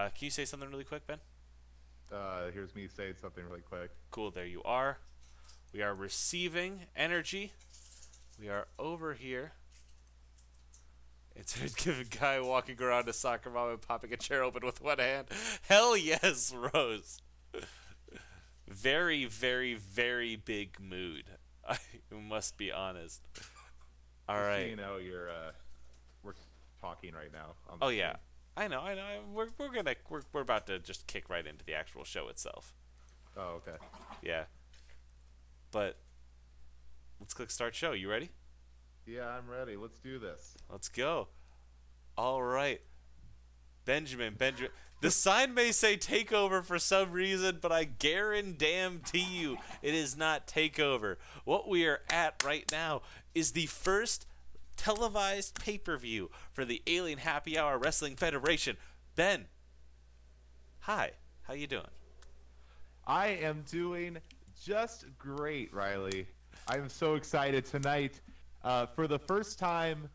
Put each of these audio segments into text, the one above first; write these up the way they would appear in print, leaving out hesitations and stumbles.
Can you say something really quick, Ben? Here's me saying something really quick. Cool, there you are. We are receiving energy. We are over here. It's a guy walking around a soccer mom and popping a chair open with one hand. Hell yes, Rose. Very, very, very big mood. I must be honest. All Just so right. you know, we're talking right now. On the Oh yeah, screen. I know, I know. We're about to just kick right into the actual show itself. Oh, okay. Yeah, but let's click start show. You ready? Yeah, I'm ready. Let's do this. Let's go. All right, Benjamin. The sign may say takeover for some reason, but I guarantee you it is not takeover. What we are at right now is the first televised pay-per-view for the Alien Happy Hour Wrestling Federation. Ben, hi. How you doing? I am doing just great, Riley. I'm so excited tonight. For the first time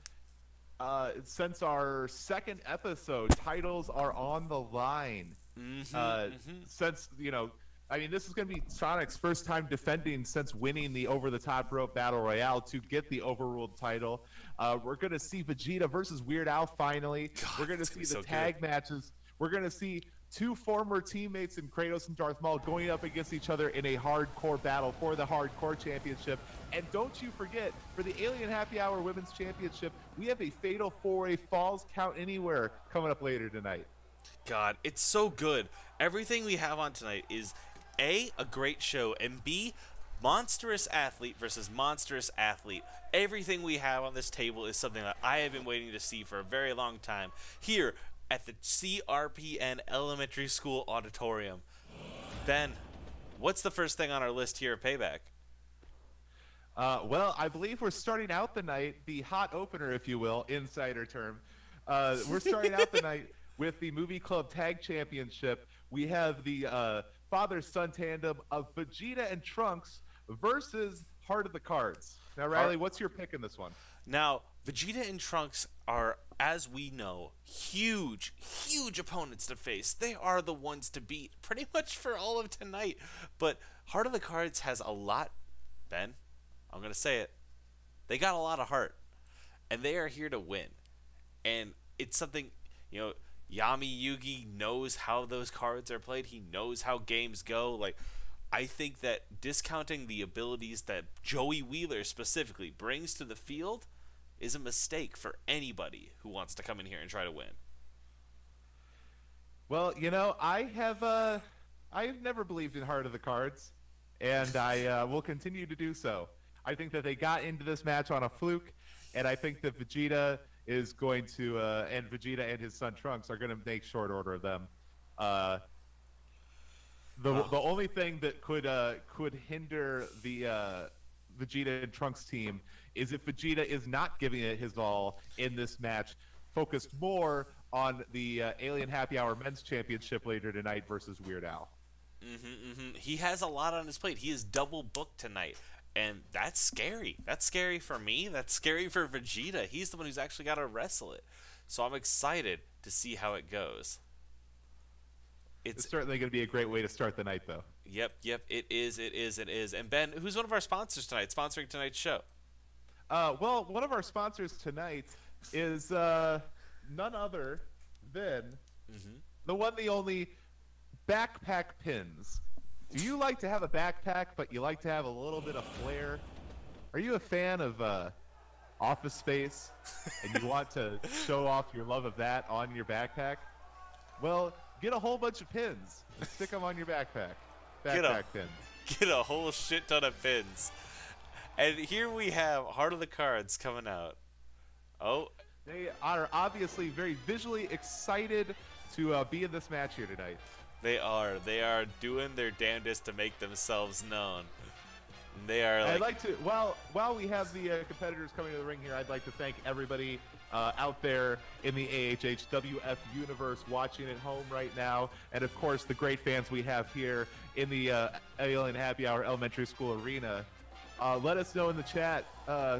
since our second episode, titles are on the line. Since, I mean, this is going to be Sonic's first time defending since winning the over-the-top rope battle royale to get the Overruled title. We're going to see Vegeta versus Weird Al finally. God, we're going to see the tag matches. We're going to see two former teammates in Kratos and Darth Maul going up against each other in a hardcore battle for the hardcore championship. And don't you forget, for the Alien Happy Hour Women's Championship, we have a Fatal 4-Way Falls Count Anywhere coming up later tonight. God, it's so good. Everything we have on tonight is A, a great show, and B, monstrous athlete versus monstrous athlete. Everything we have on this table is something that I have been waiting to see for a very long time here at the CRPN Elementary School Auditorium. Ben, what's the first thing on our list here at Payback? Well, I believe we're starting out the night, the hot opener, if you will, insider term. We're starting out the night with the Movie Club Tag Championship. We have the father-son tandem of Vegeta and Trunks versus Heart of the Cards. Now, Riley, what's your pick in this one? Now, Vegeta and Trunks are, as we know, huge opponents to face. They are the ones to beat pretty much for all of tonight. But Heart of the Cards has a lot, Ben. I'm going to say it. They got a lot of heart. And they are here to win. And it's something, Yami Yugi knows how those cards are played. He knows how games go. Like, I think that discounting the abilities that Joey Wheeler specifically brings to the field is a mistake for anybody who wants to come in here and try to win. Well, I've never believed in Heart of the Cards, and I will continue to do so. I think that they got into this match on a fluke, and I think that Vegeta is going to, and Vegeta and his son Trunks are going to make short order of them. The only thing that could hinder the Vegeta and Trunks team is if Vegeta is not giving it his all in this match, focused more on the Alien Happy Hour Men's Championship later tonight versus Weird Al. He has a lot on his plate. He is double booked tonight. And that's scary. That's scary for me. That's scary for Vegeta. He's the one who's actually got to wrestle it. So I'm excited to see how it goes. It's certainly going to be a great way to start the night, though. Yep. It is. And Ben, who's one of our sponsors tonight, sponsoring tonight's show? Well, one of our sponsors tonight is none other than the one, the only Backpack Pins. Do you like to have a backpack, but you like to have a little bit of flair? Are you a fan of Office Space, and you want to show off your love of that on your backpack? Well, get a whole bunch of pins and stick them on your backpack. Backpack pins. Get a whole shit ton of pins. And here we have Heart of the Cards coming out. Oh. They are obviously very visually excited to be in this match here tonight. They are doing their damnedest to make themselves known. They are. I'd like to, while we have the competitors coming to the ring here, I'd like to thank everybody out there in the AHHWF universe watching at home right now, and of course the great fans we have here in the Alien Happy Hour Elementary School arena. Let us know in the chat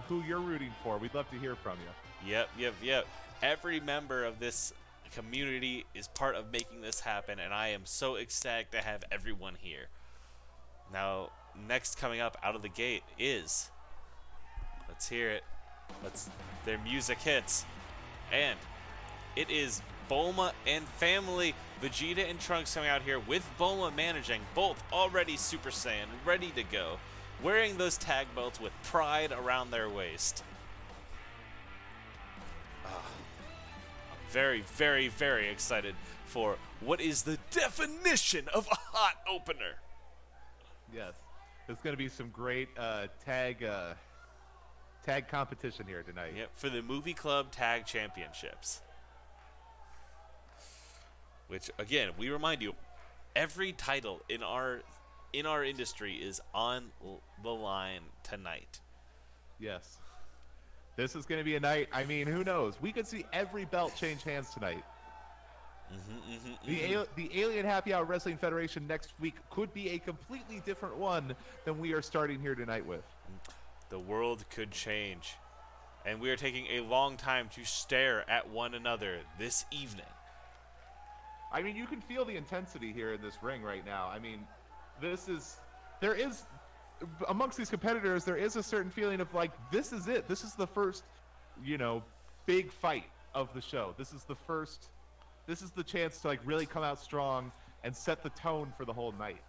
who you're rooting for. We'd love to hear from you. Yep. Every member of this community is part of making this happen, and I am so ecstatic to have everyone here. Now, next coming up out of the gate is, let's hear it. Their music hits, and it is Bulma and family. Vegeta and Trunks coming out here with Bulma managing, both already Super Saiyan, ready to go, wearing those tag belts with pride around their waist. I'm very, very, very excited for what is the definition of a hot opener. Yes, there's going to be some great tag competition here tonight. Yep, for the Movie Club Tag Championships. Which, again, we remind you, every title in our industry is on the line tonight. Yes. This is going to be a night, I mean, who knows? We could see every belt change hands tonight. The Alien Happy Hour Wrestling Federation next week could be a completely different one than we are starting here tonight with. The world could change. And we are taking a long time to stare at one another this evening. I mean, you can feel the intensity here in this ring right now. I mean, amongst these competitors, there is a certain feeling of like, this is it. This is the first, big fight of the show. This is the chance to like really come out strong and set the tone for the whole night.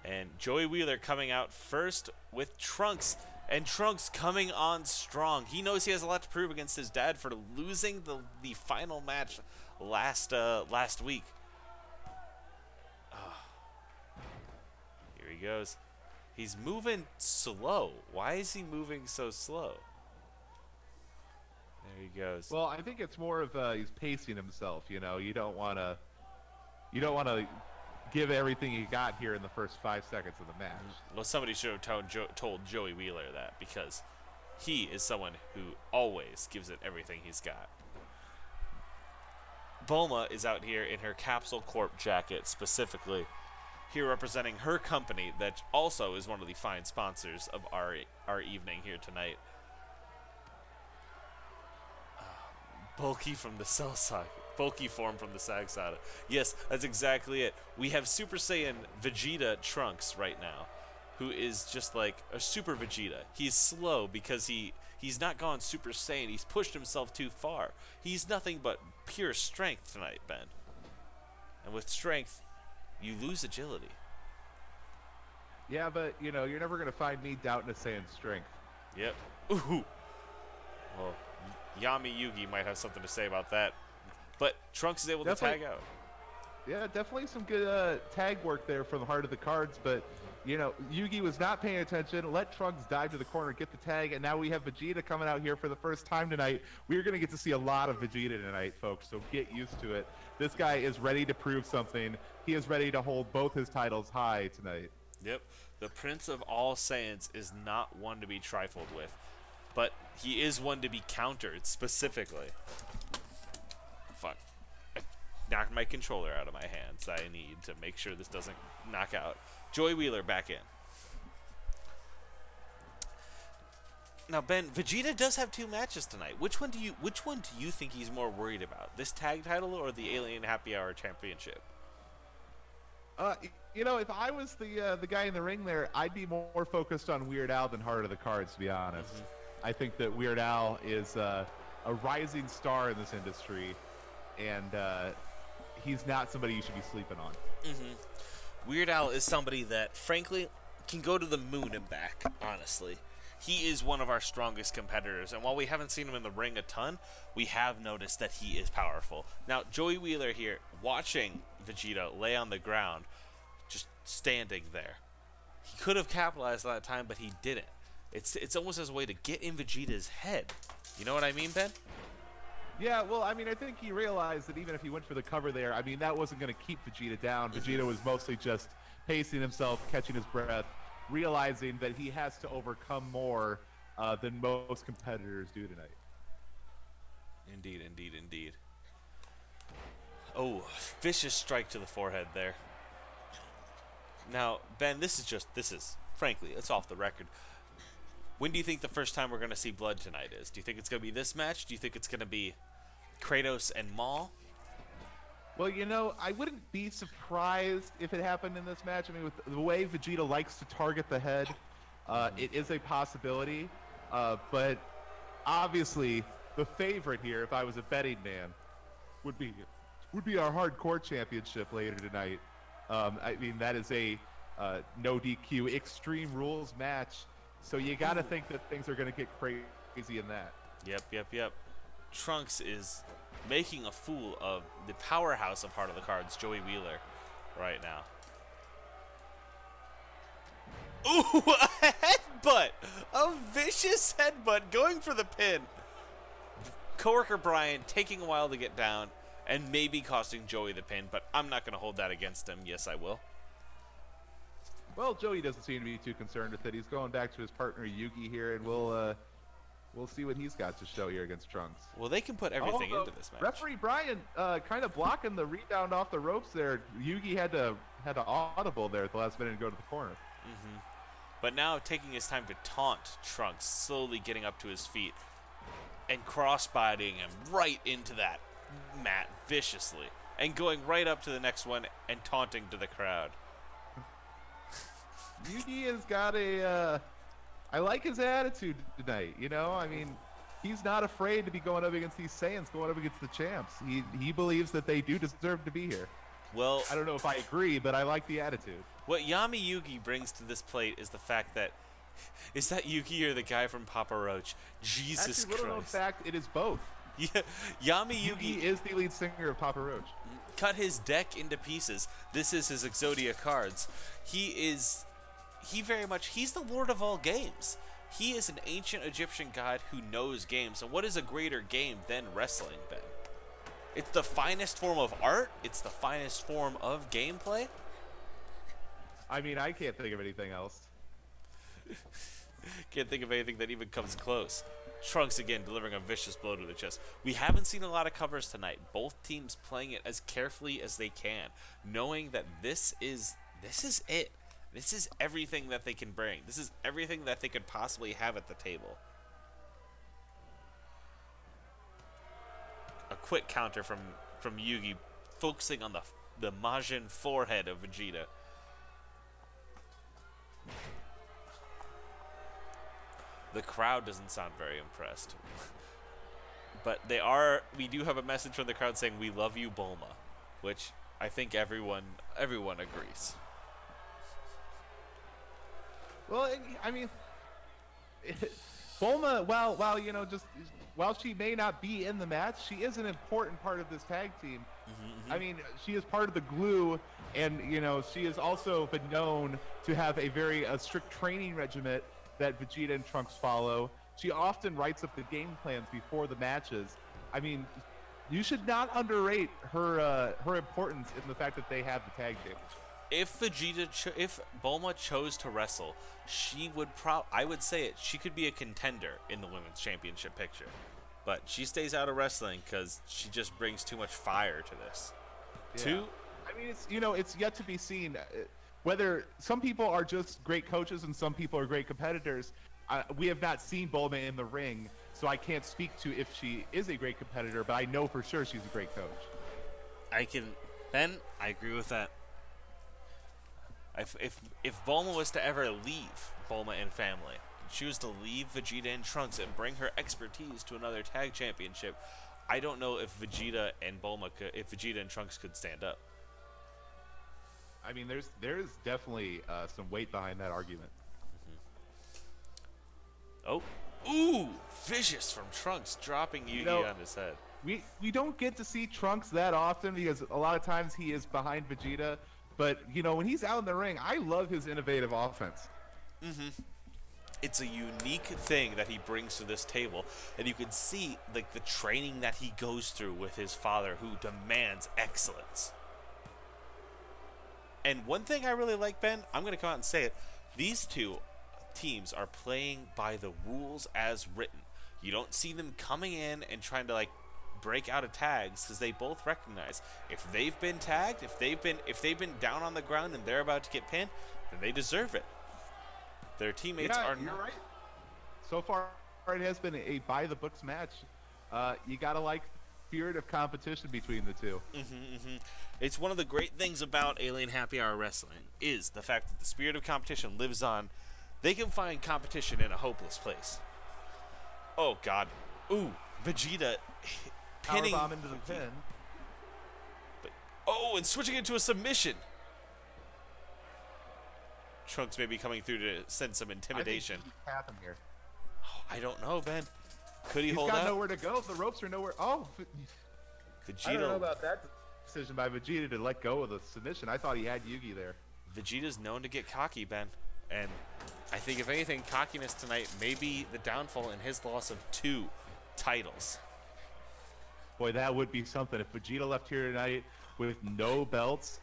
And Joey Wheeler coming out first with Trunks, and Trunks coming on strong. He knows he has a lot to prove against his dad for losing the final match last week. Here he goes. He's moving slow. Why is he moving so slow? There he goes. Well, I think it's more of he's pacing himself. You don't want to give everything you got here in the first 5 seconds of the match. Well, somebody should have told Joey Wheeler that, because he is someone who always gives it everything he's got. Bulma is out here in her Capsule Corp jacket, specifically here representing her company that also is one of the fine sponsors of our evening here tonight. Bulky from the cell side. Bulky form from the sag side. Yes, that's exactly it. We have Super Saiyan Vegeta Trunks right now, who is just like a Super Vegeta. He's slow because he's not gone Super Saiyan. He's pushed himself too far. He's nothing but pure strength tonight, Ben. And with strength, you lose agility. Yeah, but, you're never going to find me doubting a Saiyan's strength. Yep. Ooh. Well, Yami Yugi might have something to say about that. But Trunks is able to tag out. Yeah, definitely some good tag work there from the heart of the cards. But, Yugi was not paying attention. Let Trunks dive to the corner, get the tag. And now we have Vegeta coming out here for the first time tonight. We're going to get to see a lot of Vegeta tonight, folks. So get used to it. This guy is ready to prove something. He is ready to hold both his titles high tonight. Yep. The Prince of All Saiyans is not one to be trifled with. But he is one to be countered specifically. Fuck. I knocked my controller out of my hands. I need to make sure this doesn't knock out. Joey Wheeler back in. Now, Ben, Vegeta does have 2 matches tonight. Which one do you think he's more worried about? This tag title or the Alien Happy Hour Championship? If I was the guy in the ring there, I'd be more focused on Weird Al than Heart of the Cards, to be honest. I think that Weird Al is a rising star in this industry, and he's not somebody you should be sleeping on. Weird Al is somebody that, frankly, can go to the moon and back, honestly. He is one of our strongest competitors, and while we haven't seen him in the ring a ton, we have noticed that he is powerful. Now, Joey Wheeler here, watching Vegeta lay on the ground, just standing there. He could have capitalized on that time, but he didn't. It's almost as a way to get in Vegeta's head. You know what I mean, Ben? Yeah, well, I mean, I think he realized that even if he went for the cover there, I mean, that wasn't going to keep Vegeta down. Vegeta was mostly just pacing himself, catching his breath, realizing that he has to overcome more than most competitors do tonight. Indeed, indeed, indeed. Oh, vicious strike to the forehead there. Now, Ben, this is, frankly, it's off the record. When do you think the first time we're going to see blood tonight is? Do you think it's going to be this match? Do you think it's going to be Kratos and Maul? Well, you know, I wouldn't be surprised if it happened in this match. I mean, with the way Vegeta likes to target the head, it is a possibility. But obviously, the favorite here, if I was a betting man, would be our hardcore championship later tonight. I mean, that is a no DQ Extreme Rules match. So you got to think that things are going to get crazy in that. Yep. Trunks is making a fool of the powerhouse of Heart of the Cards, Joey Wheeler, right now. Ooh, a headbutt! A vicious headbutt going for the pin. Coworker Brian taking a while to get down and maybe costing Joey the pin, but I'm not going to hold that against him. Yes, I will. Well, Joey doesn't seem to be too concerned with it. He's going back to his partner Yugi here, and we'll see what he's got to show here against Trunks. Well, they can put everything into this match. Referee Brian kind of blocking the rebound off the ropes there. Yugi had to audible there at the last minute and go to the corner. But now taking his time to taunt Trunks, slowly getting up to his feet and cross-bodying him right into that mat viciously, and going right up to the next one and taunting to the crowd. Yugi has got I like his attitude tonight, you know? I mean, he's not afraid to be going up against these Saiyans, going up against the champs. He believes that they do deserve to be here. Well, I don't know if I agree, but I like the attitude. What Yami Yugi brings to this plate is the fact that, is that Yugi or the guy from Papa Roach? Jesus Christ. Little known fact, it is both. Yeah, Yami Yugi is the lead singer of Papa Roach. Cut his deck into pieces. This is his Exodia cards. He's the Lord of all games. He is an ancient Egyptian god who knows games. And what is a greater game than wrestling, Ben? It's the finest form of art. It's the finest form of gameplay. I mean, I can't think of anything else. Can't think of anything that even comes close. Trunks again delivering a vicious blow to the chest. We haven't seen a lot of covers tonight. Both teams playing it as carefully as they can, knowing that this is it. This is everything that they can bring. This is everything that they could possibly have at the table. A quick counter from Yugi, focusing on the Majin forehead of Vegeta. The crowd doesn't sound very impressed. But we do have a message from the crowd saying, "We love you, Bulma," which I think everyone agrees. Well, I mean, Bulma, while she may not be in the match, she is an important part of this tag team. I mean, she is part of the glue, and she has also been known to have a very strict training regimen that Vegeta and Trunks follow. She often writes up the game plans before the matches. I mean, you should not underrate her importance in the fact that they have the tag championship. If Bulma chose to wrestle, she would I would say it. She could be a contender in the women's championship picture, but she stays out of wrestling because she just brings too much fire to this. Yeah. I mean, it's yet to be seen whether some people are just great coaches and some people are great competitors. We have not seen Bulma in the ring, so I can't speak to if she is a great competitor, but I know for sure she's a great coach. Ben, I agree with that. If Bulma was to ever leave Bulma and family, choose to leave Vegeta and Trunks and bring her expertise to another tag championship, I don't know if Vegeta and Trunks could stand up. I mean, there's definitely some weight behind that argument. Oh, ooh, vicious from Trunks, dropping Yugi on his head. We don't get to see Trunks that often because a lot of times he is behind Vegeta. But, when he's out in the ring, I love his innovative offense. It's a unique thing that he brings to this table. And you can see the training that he goes through with his father, who demands excellence. And one thing I really like, Ben, I'm going to come out and say it. These two teams are playing by the rules as written. You don't see them coming in and trying to, break out of tags, because they both recognize if they've been tagged, if they've been down on the ground and they're about to get pinned, then they deserve it. Their teammates are not. Right. So far, it has been a by the books match. You gotta like spirit of competition between the two. It's one of the great things about Alien Happy Hour Wrestling is the fact that the spirit of competition lives on. They can find competition in a hopeless place. Oh, God. Ooh, Vegeta pinning. Powerbomb into the pin. But, oh, and switching it to a submission. Trunks may be coming through to send some intimidation. I think he's tapping here. Oh, I don't know, Ben. Could he hold He's got out? nowhere to go. The ropes are nowhere. Oh, Vegeta. I don't know about that decision by Vegeta to let go of the submission. I thought he had Yugi there. Vegeta's known to get cocky, Ben. And I think, if anything, cockiness tonight may be the downfall in his loss of 2 titles. Boy, that would be something. If Vegeta left here tonight with no belts,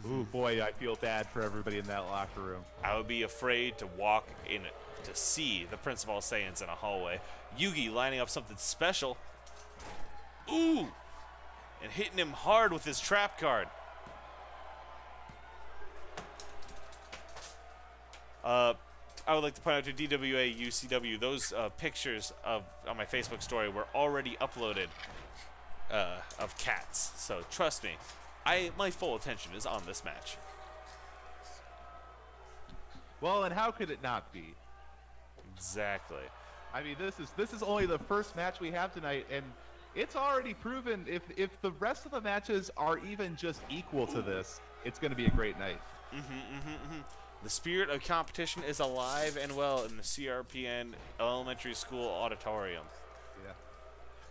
ooh, boy, I feel bad for everybody in that locker room. I would be afraid to walk in to see the Prince of All Saiyans in a hallway. Yugi lining up something special. Ooh! And hitting him hard with his trap card. I would like to point out to DWA UCW, those pictures on my Facebook story were already uploaded of cats. So trust me, my full attention is on this match. Well, and how could it not be? Exactly. I mean, this is only the first match we have tonight, and it's already proven if the rest of the matches are even just equal to this, it's going to be a great night. The spirit of competition is alive and well in the CRPN Elementary School Auditorium. Yeah.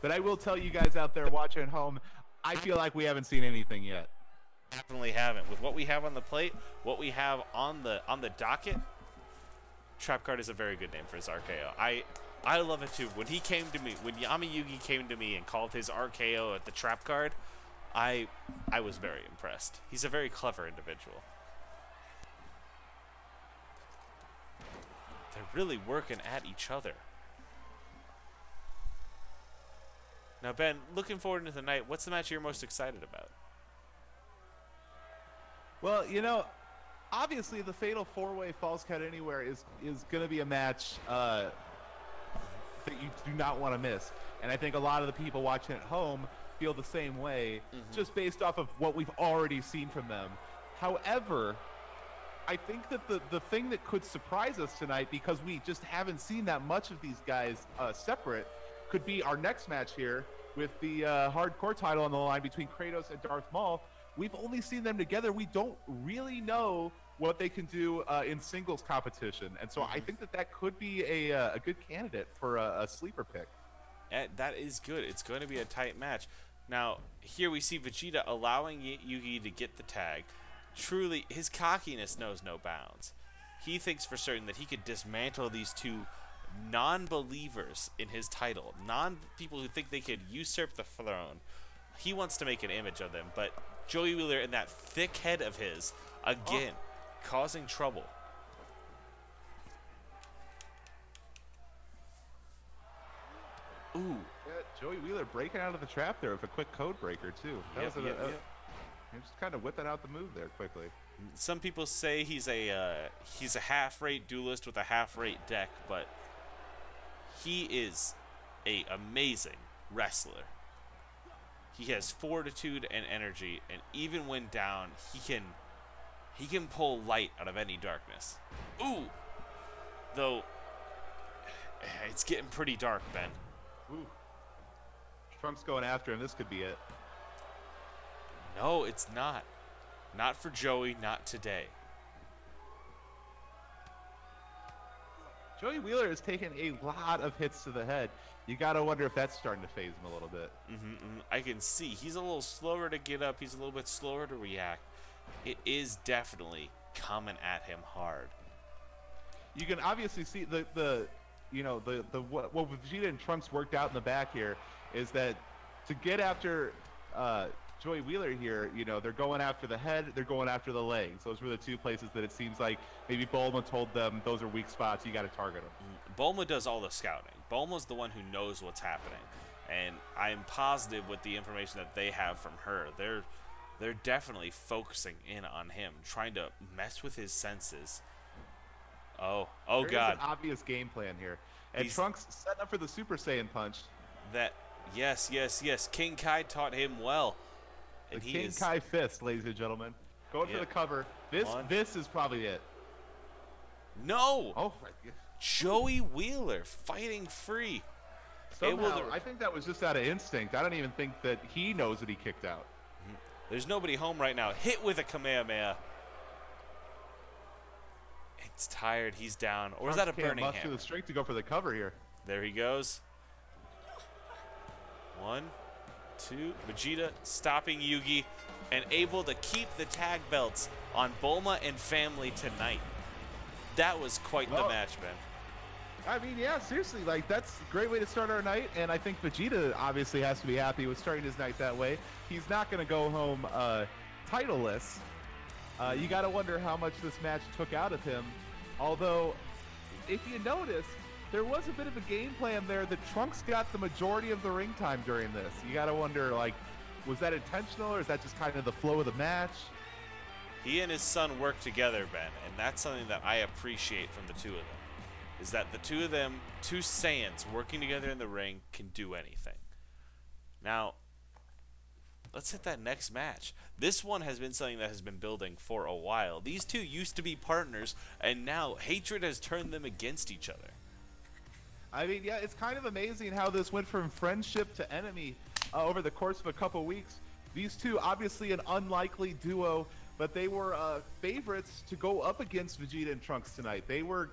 But I will tell you guys out there watching at home, I feel like we haven't seen anything yet. Definitely haven't. With what we have on the plate, what we have on the docket, Trap Card is a very good name for his RKO. I love it too. When he came to me, when Yami Yugi came to me and called his RKO at the Trap Card, I was very impressed. He's a very clever individual. They're really working at each other. Now, Ben, looking forward to the night, what's the match you're most excited about? Well, you know, obviously the Fatal 4-Way Falls Count Anywhere is going to be a match that you do not want to miss. And I think a lot of the people watching at home feel the same way, just based off of what we've already seen from them. However, I think that the thing that could surprise us tonight, because we just haven't seen that much of these guys separate, could be our next match here with the hardcore title on the line between Kratos and Darth Maul. We've only seen them together. We don't really know what they can do in singles competition. And so I think that could be a good candidate for a sleeper pick. That is good. It's going to be a tight match. Now, here we see Vegeta allowing Yugi to get the tag. Truly, his cockiness knows no bounds. He thinks for certain that he could dismantle these two non-believers in his title, non-people who think they could usurp the throne. He wants to make an image of them, but Joey Wheeler and that thick head of his, again, causing trouble. Ooh. Yeah, Joey Wheeler breaking out of the trap there with a quick code breaker, too. You're just kind of whipping out the move there quickly. Some people say he's a half-rate duelist with a half-rate deck, but he is an amazing wrestler. He has fortitude and energy, and even when down, he can pull light out of any darkness. Ooh! Though, it's getting pretty dark, Ben. Ooh. Trunk's going after him. This could be it. No, it's not. Not for Joey, not today. Joey Wheeler has taken a lot of hits to the head. You got to wonder if that's starting to phase him a little bit. I can see. He's a little slower to get up. He's a little bit slower to react. It is definitely coming at him hard. You can obviously see what Vegeta and Trunks worked out in the back here is that to get after Joey Wheeler here, they're going after the head, they're going after the legs. Those were the two places that it seems like maybe Bulma told them those are weak spots, you got to target them. Bulma does all the scouting. Bulma's the one who knows what's happening. And I'm positive with the information that they have from her, they're definitely focusing in on him, trying to mess with his senses. Oh God. There's an obvious game plan here. And Trunks setting up for the Super Saiyan punch. That Yes, yes, yes. King Kai taught him well. And The King Kai fist, ladies and gentlemen. Going for the cover. This is probably it. No! Oh, my God. Joey Wheeler fighting free. Somehow, I think that was just out of instinct. I don't even think that he knows that he kicked out. There's nobody home right now. Hit with a Kamehameha. It's tired. He's down. Or is that a burning hammer? Muster the strength to go for the cover here. There he goes. 1, 2. Vegeta stopping Yugi and able to keep the tag belts on Bulma and family tonight. That was quite the match, Ben. I mean, yeah, seriously, like, that's a great way to start our night, and I think Vegeta obviously has to be happy with starting his night that way. He's not going to go home titleless. You got to wonder how much this match took out of him, although, if you notice, there was a bit of a game plan there that Trunks got the majority of the ring time during this. You got to wonder, like, was that intentional, or is that just kind of the flow of the match? He and his son work together, Ben, and that's something that I appreciate from the two of them. Is that the two of them, two Saiyans working together in the ring, can do anything. Now, let's hit that next match. This one has been something that has been building for a while. These two used to be partners, and now hatred has turned them against each other. I mean, yeah, it's kind of amazing how this went from friendship to enemy over the course of a couple weeks. These two, obviously an unlikely duo, but they were favorites to go up against Vegeta and Trunks tonight. They were...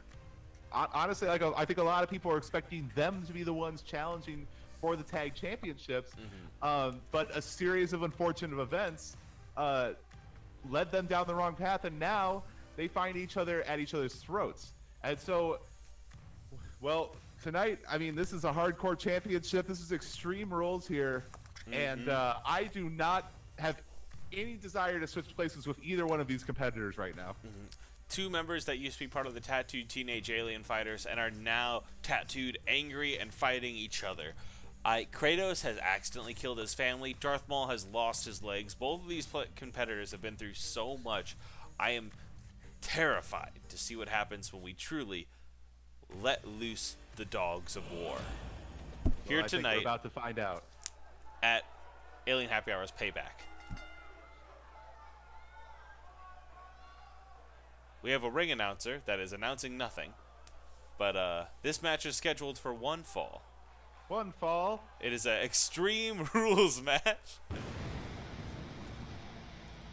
Honestly, like, I think a lot of people are expecting them to be the ones challenging for the tag championships, but a series of unfortunate events led them down the wrong path, and now they find each other at each other's throats. And so, well, tonight, I mean, this is a hardcore championship. This is Extreme Rules here, and I do not have any desire to switch places with either one of these competitors right now. Two members that used to be part of the tattooed teenage alien fighters and are now tattooed, angry, and fighting each other. Kratos has accidentally killed his family. Darth Maul has lost his legs. Both of these competitors have been through so much. I am terrified to see what happens when we truly let loose the dogs of war. Here I tonight, think we're about to find out at Alien Happy Hour's Payback. We have a ring announcer that is announcing nothing, but this match is scheduled for one fall. One fall. It is an Extreme Rules match.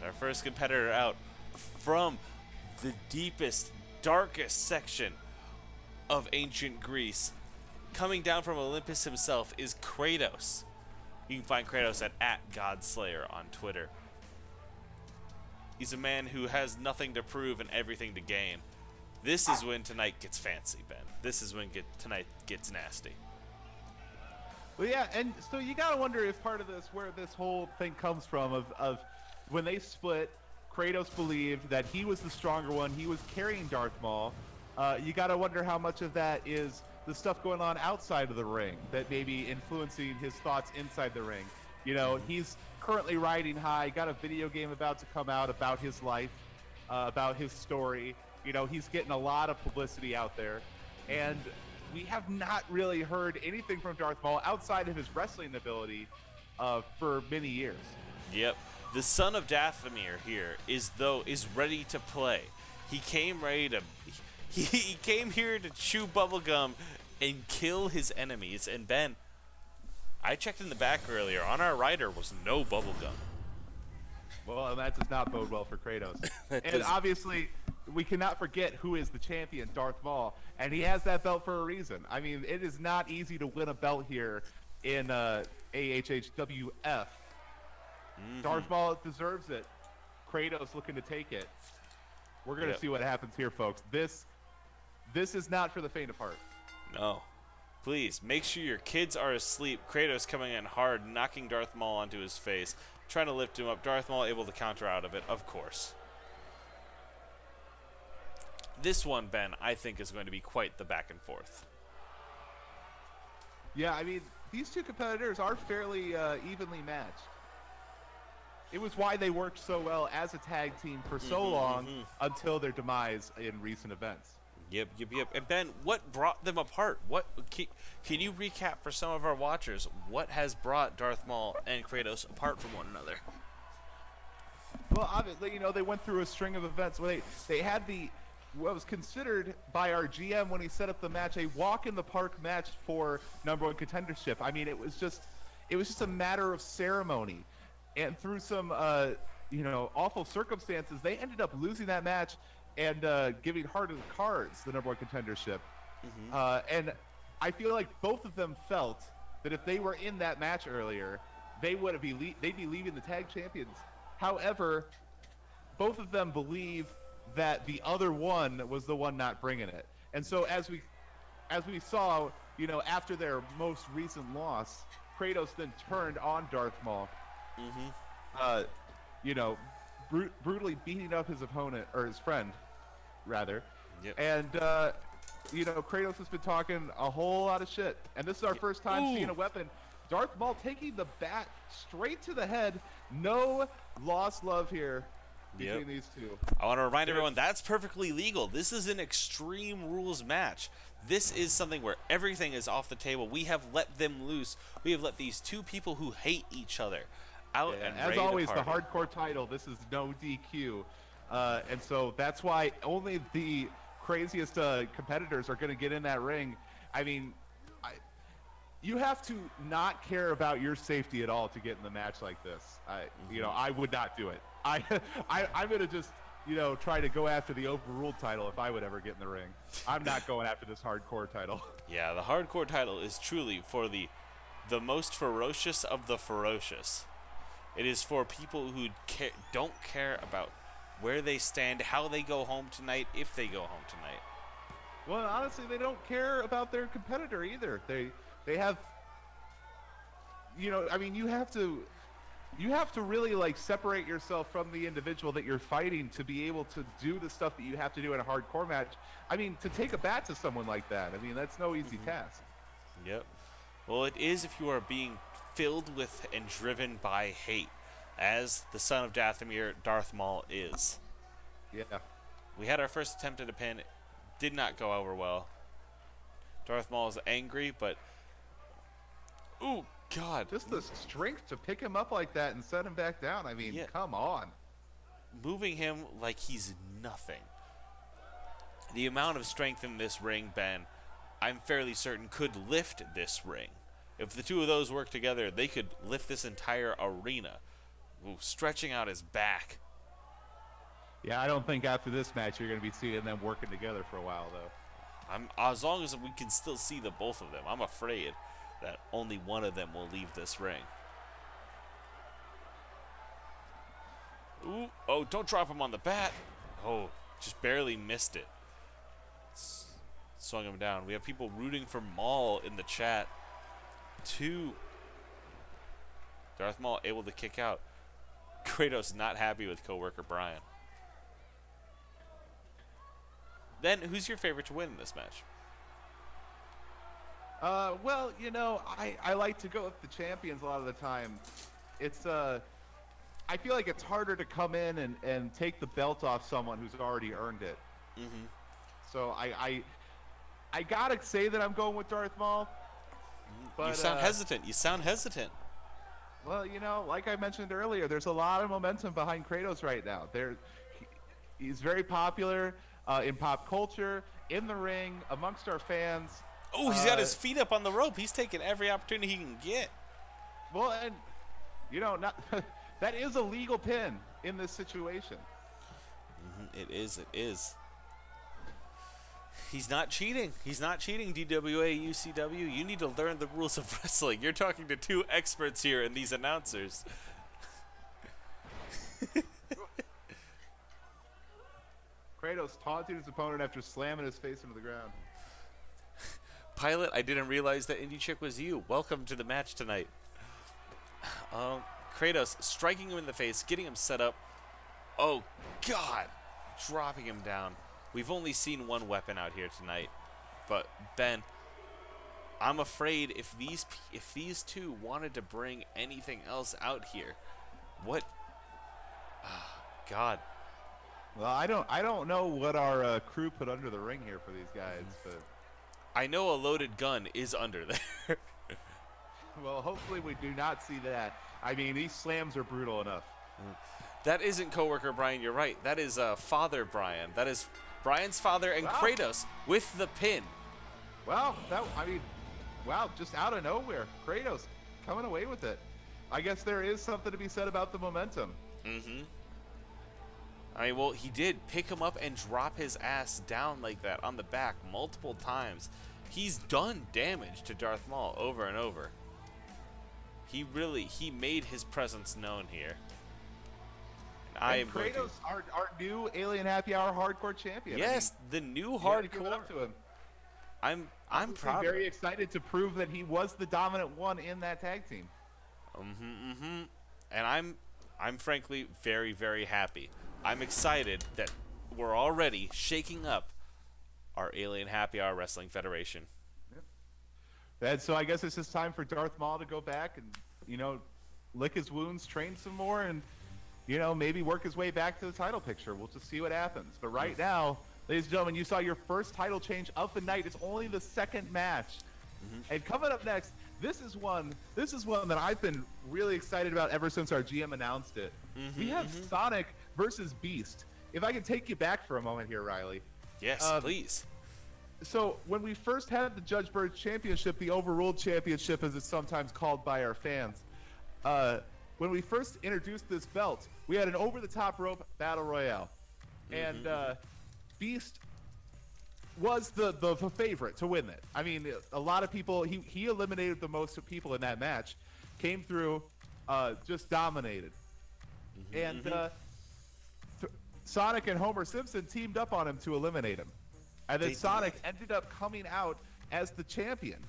Our first competitor out from the deepest, darkest section of ancient Greece, coming down from Olympus himself, is Kratos. You can find Kratos at @Godslayer on Twitter. He's a man who has nothing to prove and everything to gain. This is when tonight gets fancy, Ben. This is when tonight gets nasty. Well, yeah, and so you gotta wonder if part of this, where this whole thing comes from, of when they split, Kratos believed that he was the stronger one. He was carrying Darth Maul. You gotta wonder how much of that is the stuff going on outside of the ring that may be influencing his thoughts inside the ring. You know, he's currently riding high, got a video game about to come out about his life, about his story. You know, he's getting a lot of publicity out there. And we have not really heard anything from Darth Maul outside of his wrestling ability for many years. Yep. The son of Dathomir here is ready to play. He came ready to... He came here to chew bubblegum and kill his enemies. And Ben, I checked in the back earlier. On our rider was no bubblegum. Well, and that does not bode well for Kratos. And obviously, we cannot forget who is the champion, Darth Maul. And he has that belt for a reason. I mean, it is not easy to win a belt here in AHHWF. Darth Maul deserves it. Kratos looking to take it. We're going to see what happens here, folks. This is not for the faint of heart. No. Please, make sure your kids are asleep. Kratos coming in hard, knocking Darth Maul onto his face, trying to lift him up. Darth Maul able to counter out of it, of course. This one, Ben, I think is going to be quite the back and forth. Yeah, I mean, these two competitors are fairly evenly matched. It was why they worked so well as a tag team for so long until their demise in recent events. Yep. And Ben, what brought them apart? What can you recap for some of our watchers? What has brought Darth Maul and Kratos apart from one another? Well, obviously, you know, they went through a string of events where they had what was considered by our GM when he set up the match a walk in the park match for #1 contendership. I mean, it was just a matter of ceremony, and through some you know, awful circumstances, they ended up losing that match and giving Heart of the Cards the #1 contendership. And I feel like both of them felt that if they were in that match earlier, they'd be leaving the tag champions. However, both of them believe that the other one was the one not bringing it. And so as we saw, you know, after their most recent loss, Kratos then turned on Darth Maul. You know, brutally beating up his opponent, or his friend, rather. Yep. And, you know, Kratos has been talking a whole lot of shit. And this is our first time seeing a weapon. Darth Maul taking the bat straight to the head. No lost love here between these two. I want to remind everyone that's perfectly legal. This is an Extreme Rules match. This is something where everything is off the table. We have let them loose. We have let these two people who hate each other out and as always, the hardcore title, this is no DQ. And so that's why only the craziest competitors are going to get in that ring. I mean, you have to not care about your safety at all to get in the match like this. You know, I would not do it. I'm going to just, you know, try to go after the Overruled title if I would ever get in the ring. I'm not going after this hardcore title. Yeah, the hardcore title is truly for the most ferocious of the ferocious. It is for people who don't care about where they stand, how they go home tonight, if they go home tonight. Well, honestly, they don't care about their competitor either. They have, you know, I mean, you have to really, like, separate yourself from the individual that you're fighting to be able to do the stuff that you have to do in a hardcore match. I mean, to take a bat to someone like that, I mean, that's no easy task. Yep. Well, it is if you are being filled with and driven by hate, as the son of Dathomir, Darth Maul, is. Yeah. We had our first attempt at a pin. It did not go over well. Darth Maul is angry, but... Ooh, God. Just the strength to pick him up like that and set him back down. I mean, come on. Moving him like he's nothing. The amount of strength in this ring, Ben, I'm fairly certain could lift this ring. If the two of those work together, they could lift this entire arena. Ooh, stretching out his back. Yeah, I don't think after this match you're going to be seeing them working together for a while, though. As long as we can still see the both of them, I'm afraid that only one of them will leave this ring. Ooh, oh, don't drop him on the bat. Oh, just barely missed it. Swung him down. We have people rooting for Maul in the chat. Darth Maul able to kick out. Kratos not happy with coworker Brian. Then, who's your favorite to win in this match? Well, you know, I like to go with the champions a lot of the time. It's, I feel like it's harder to come in and take the belt off someone who's already earned it. So I gotta say that I'm going with Darth Maul. But, you sound hesitant. You sound hesitant. Well, you know, like I mentioned earlier, there's a lot of momentum behind Kratos right now. He's very popular in pop culture, in the ring, amongst our fans. Oh, he's got his feet up on the rope. He's taking every opportunity he can get. Well, and, you know, that is a legal pin in this situation. It is. It is. He's not cheating. He's not cheating, DWA, UCW. You need to learn the rules of wrestling. You're talking to two experts here and these announcers. Kratos taunting his opponent after slamming his face into the ground. Pilot, I didn't realize that Indie Chick was you. Welcome to the match tonight. Kratos striking him in the face, getting him set up. Oh, God. Dropping him down. We've only seen one weapon out here tonight. But, Ben, I'm afraid if these two wanted to bring anything else out here, what... God. Well, I don't know what our crew put under the ring here for these guys, but I know a loaded gun is under there. well, hopefully we do not see that. I mean, these slams are brutal enough. That isn't coworker Brian. You're right. That is Father Brian. That is Brian's father and Kratos with the pin. Wow, wow, just out of nowhere, Kratos coming away with it. I guess there is something to be said about the momentum. Mm-hmm. I mean, well, he did pick him up and drop his ass down like that on the back multiple times. He's done damage to Darth Maul over and over. He made his presence known here. And I am Kratos, our new Alien Happy Hour hardcore champion. Yes, I the mean, new hardcore. Give it hardcore. up to him. I'm proud. Very excited to prove that he was the dominant one in that tag team. And I'm frankly very, very happy. I'm excited that we're already shaking up our Alien Happy Hour Wrestling Federation. Yep. And so I guess it's just time for Darth Maul to go back and, you know, lick his wounds, train some more, and, you know, maybe work his way back to the title picture. We'll just see what happens. But right now, ladies and gentlemen, you saw your first title change of the night. It's only the second match. And coming up next, this is one that I've been really excited about ever since our GM announced it. We have Sonic versus Beast. If I can take you back for a moment here, Riley. Yes, please. So when we first had the Judge Bird Championship, the Overruled Championship as it's sometimes called by our fans, when we first introduced this belt, we had an over-the-top rope battle royale. And Beast was the favorite to win it. I mean, a lot of people, he eliminated the most people in that match, came through, just dominated. And Sonic and Homer Simpson teamed up on him to eliminate him. And then Sonic ended up coming out as the champion.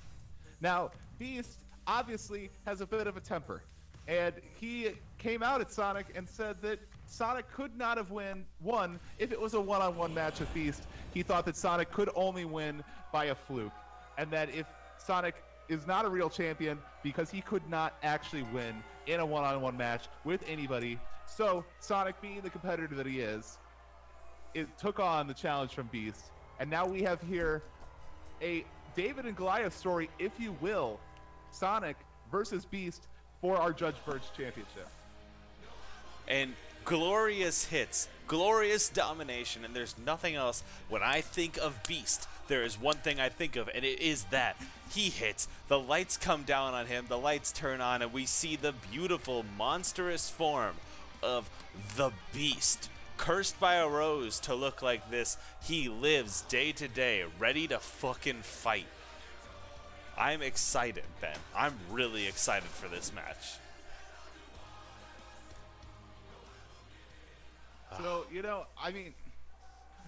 Now, Beast obviously has a bit of a temper. And he came out at Sonic and said that Sonic could not have won if it was a one-on-one match with Beast. He thought that Sonic could only win by a fluke. And that if Sonic is not a real champion because he could not actually win in a one-on-one match with anybody. So Sonic, being the competitor that he is, it took on the challenge from Beast. And now we have here a David and Goliath story, if you will. Sonic versus Beast for our Judge Bird's championship. And glorious hits, glorious domination, and there's nothing else. When I think of Beast, there is one thing I think of, and it is that he hits. The lights come down on him, the lights turn on, and we see the beautiful, monstrous form of the Beast. Cursed by a rose to look like this, he lives day to day, ready to fucking fight. I'm excited, Ben. I'm really excited for this match. So, you know, I mean,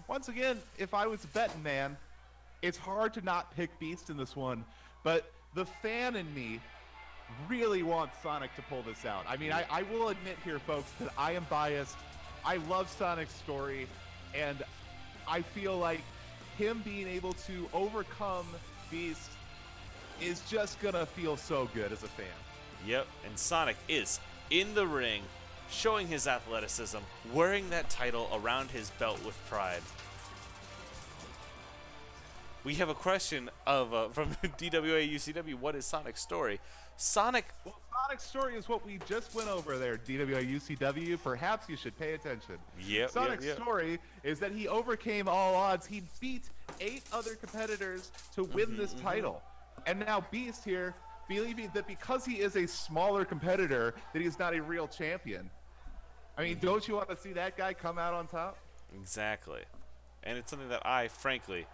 once again, if I was a betting man, it's hard to not pick Beast in this one, but the fan in me really wants Sonic to pull this out. I mean, I will admit here, folks, that I am biased. I love Sonic's story, and I feel like him being able to overcome Beast is just gonna feel so good as a fan. Yep, and Sonic is in the ring, showing his athleticism, wearing that title around his belt with pride. We have a question of from DWA UCW. What is Sonic's story? Sonic's story is what we just went over there, DWA UCW. Perhaps you should pay attention. Yep. Sonic's story is that he overcame all odds. He beat 8 other competitors to win this title. And now Beast here, believing that because he is a smaller competitor, that he's not a real champion. I mean, don't you want to see that guy come out on top? Exactly. And it's something that I, frankly,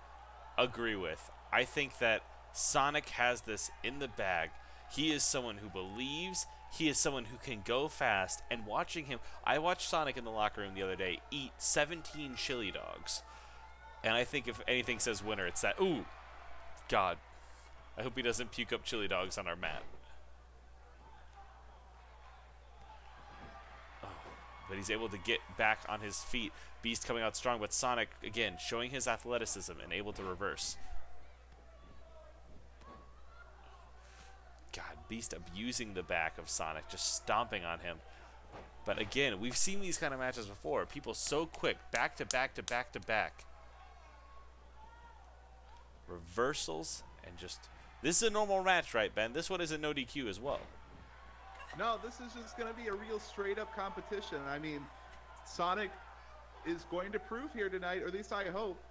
agree with. I think that Sonic has this in the bag. He is someone who believes. He is someone who can go fast. And watching him, I watched Sonic in the locker room the other day eat 17 chili dogs. And I think if anything says winner, it's that. Ooh, God. I hope he doesn't puke up chili dogs on our mat. Oh, but he's able to get back on his feet. Beast coming out strong, but Sonic, again, showing his athleticism and able to reverse. God, Beast abusing the back of Sonic, just stomping on him. But again, we've seen these kind of matches before. People so quick, back to back to back to back. Reversals and just... This is a normal match, right, Ben? This one is a no DQ as well. No, this is just going to be a real straight-up competition. I mean, Sonic is going to prove here tonight, or at least I hope,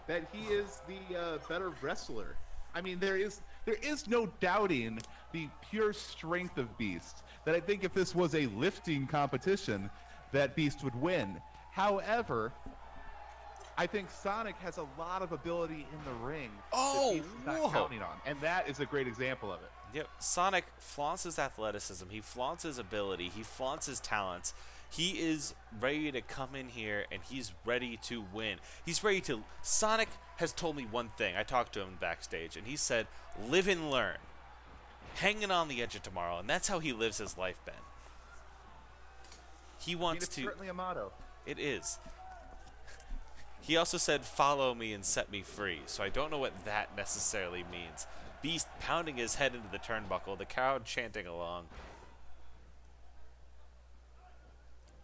that he is the better wrestler. I mean, there is no doubting the pure strength of Beast. That I think if this was a lifting competition, that Beast would win. However, I think Sonic has a lot of ability in the ring that Beast is not counting on, and that is a great example of it. Yep, Sonic flaunts his athleticism, he flaunts his ability, he flaunts his talents. He is ready to come in here, and he's ready to win. He's ready to... Sonic has told me one thing. I talked to him backstage, and he said, live and learn. Hanging on the edge of tomorrow, and that's how he lives his life, Ben. He wants it's to... certainly a motto. It is. He also said, follow me and set me free, so I don't know what that necessarily means. Beast pounding his head into the turnbuckle, the crowd chanting along.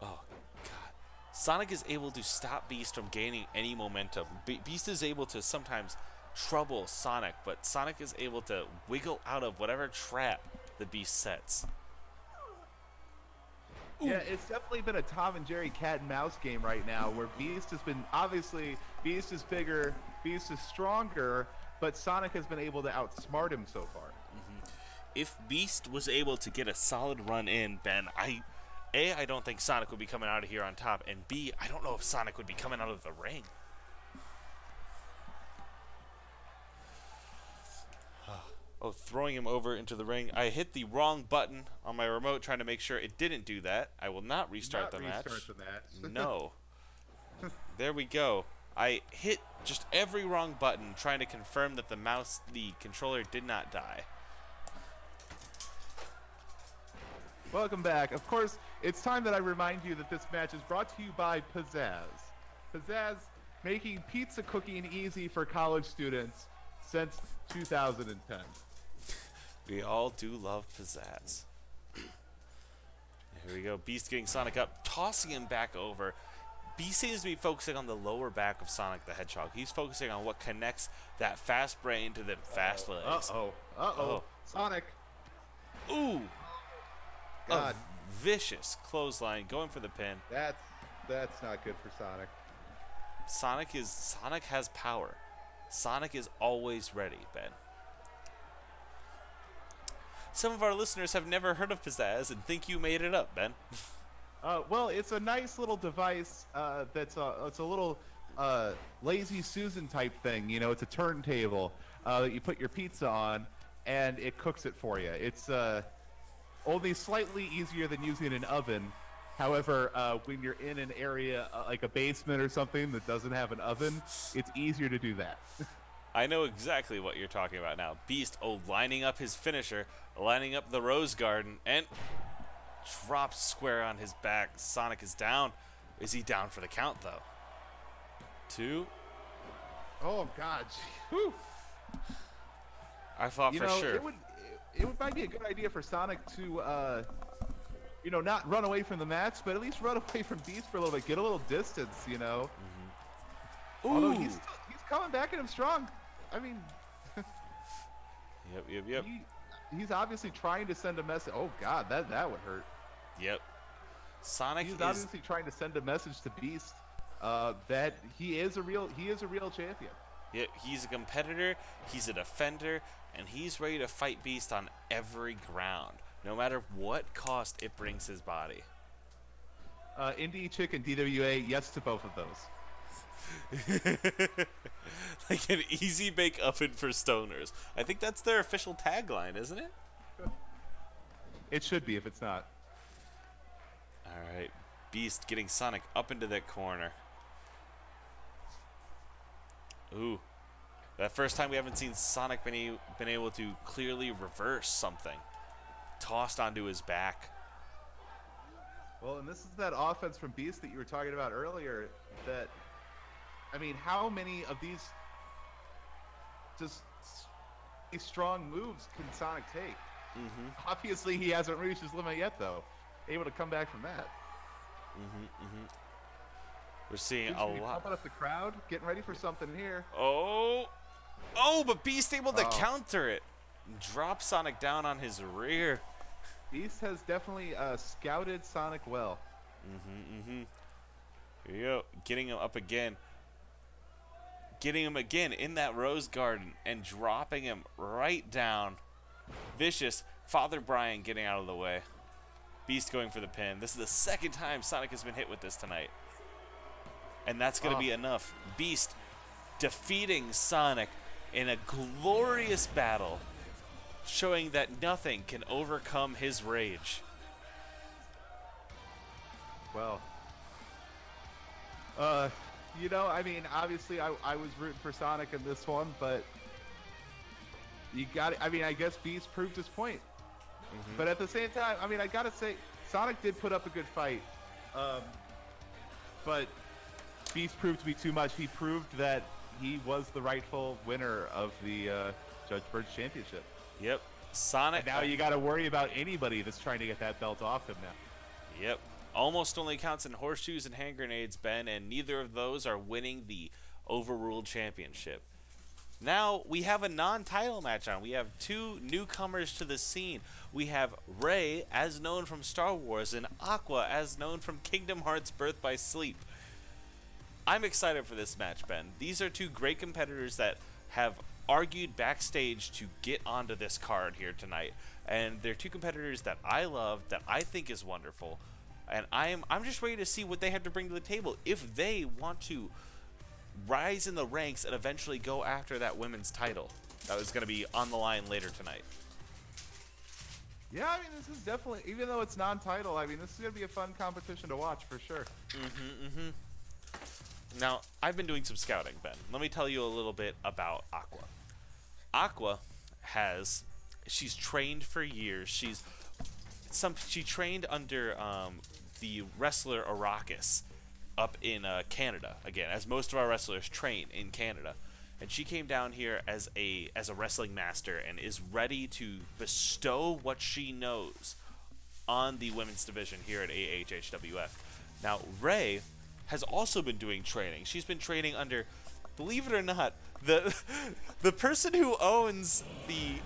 Oh, God. Sonic is able to stop Beast from gaining any momentum. Beast is able to sometimes trouble Sonic, but Sonic is able to wiggle out of whatever trap the Beast sets. Ooh. Yeah, it's definitely been a Tom and Jerry cat and mouse game right now, where Beast has been, obviously, Beast is bigger, Beast is stronger, but Sonic has been able to outsmart him so far. If Beast was able to get a solid run in, Ben, I don't think Sonic would be coming out of here on top, and B, I don't know if Sonic would be coming out of the ring. Oh, throwing him over into the ring. I hit the wrong button on my remote trying to make sure it didn't do that. I will not restart the match. No. There we go. I hit just every wrong button trying to confirm that the controller did not die. Welcome back. Of course, it's time that I remind you that this match is brought to you by Pizzazz. Pizzazz, making pizza cooking easy for college students since 2010. We all do love Pizzazz. Here we go. Beast getting Sonic up, tossing him back over. Beast seems to be focusing on the lower back of Sonic the Hedgehog. He's focusing on what connects that fast brain to the fast legs. Uh-oh. Sonic. Ooh. God. A vicious clothesline going for the pin. That's not good for Sonic. Sonic has power. Sonic is always ready, Ben. Some of our listeners have never heard of Pizzazz and think you made it up, Ben. Well, it's a nice little device it's a little Lazy Susan type thing. You know, it's a turntable that you put your pizza on, and it cooks it for you. It's only slightly easier than using an oven. However, when you're in an area like a basement or something that doesn't have an oven, it's easier to do that. I know exactly what you're talking about now. Beast, lining up his finisher, lining up the Rose Garden, and drops square on his back. Sonic is down. Is he down for the count, though? 2. Oh, God. Whew. I thought for sure. It might be a good idea for Sonic to, not run away from the match, but at least run away from Beast for a little bit. Get a little distance, you know. Ooh. Although he's coming back at him strong. I mean... Yep. He's obviously trying to send a message. Oh, God, that would hurt. Yep. Sonic He's is obviously trying to send a message to Beast that he is a real champion. Yeah, he's a competitor, he's a defender, and he's ready to fight Beast on every ground, no matter what cost it brings his body. Indie Chicken DWA, yes to both of those. Like an easy bake oven for stoners. I think that's their official tagline, isn't it? It should be if it's not. Alright, Beast getting Sonic up into that corner. Ooh. That first time we haven't seen Sonic been able to clearly reverse something. Tossed onto his back. Well, and this is that offense from Beast that you were talking about earlier. That, I mean, how many of these strong moves can Sonic take? Obviously, he hasn't reached his limit yet, though. Able to come back from that. We're seeing Beast a gonna be lot. pumping up the crowd, getting ready for something here. Oh, but Beast able to counter it. Drop Sonic down on his rear. Beast has definitely scouted Sonic well. Here you go. Getting him up again. Getting him again in that Rose Garden and dropping him right down. Vicious. Father Brian getting out of the way. Beast going for the pin. This is the second time Sonic has been hit with this tonight. And that's going to be enough. Beast defeating Sonic in a glorious battle, showing that nothing can overcome his rage. Well, you know, I mean, obviously I was rooting for Sonic in this one, but you got it. I mean, I guess Beast proved his point. But at the same time, I mean, I gotta say, Sonic did put up a good fight. But Beast proved to be too much. He proved that he was the rightful winner of the Judge Bird's championship. Yep. Sonic. And now you gotta worry about anybody that's trying to get that belt off him now. Yep. Almost only counts in horseshoes and hand grenades, Ben, and neither of those are winning the Overruled championship. Now we have a non-title match on. We have two newcomers to the scene. We have Rey, as known from Star Wars, and Aqua, as known from Kingdom Hearts Birth by Sleep. I'm excited for this match, Ben. These are two great competitors that have argued backstage to get onto this card here tonight. And they're two competitors that I love, that I think is wonderful. And I'm just ready to see what they have to bring to the table if they want to rise in the ranks and eventually go after that women's title that was going to be on the line later tonight. Yeah, I mean, this is definitely, even though it's non-title, I mean, this is going to be a fun competition to watch for sure. Now, I've been doing some scouting, Ben. Let me tell you a little bit about Aqua. Aqua she's trained for years. She trained under the wrestler Arrakis up in Canada, again, as most of our wrestlers train in Canada. And she came down here as a wrestling master and is ready to bestow what she knows on the women's division here at AHHWF. Now, Rey has also been doing training. She's been training under, believe it or not, the person who owns the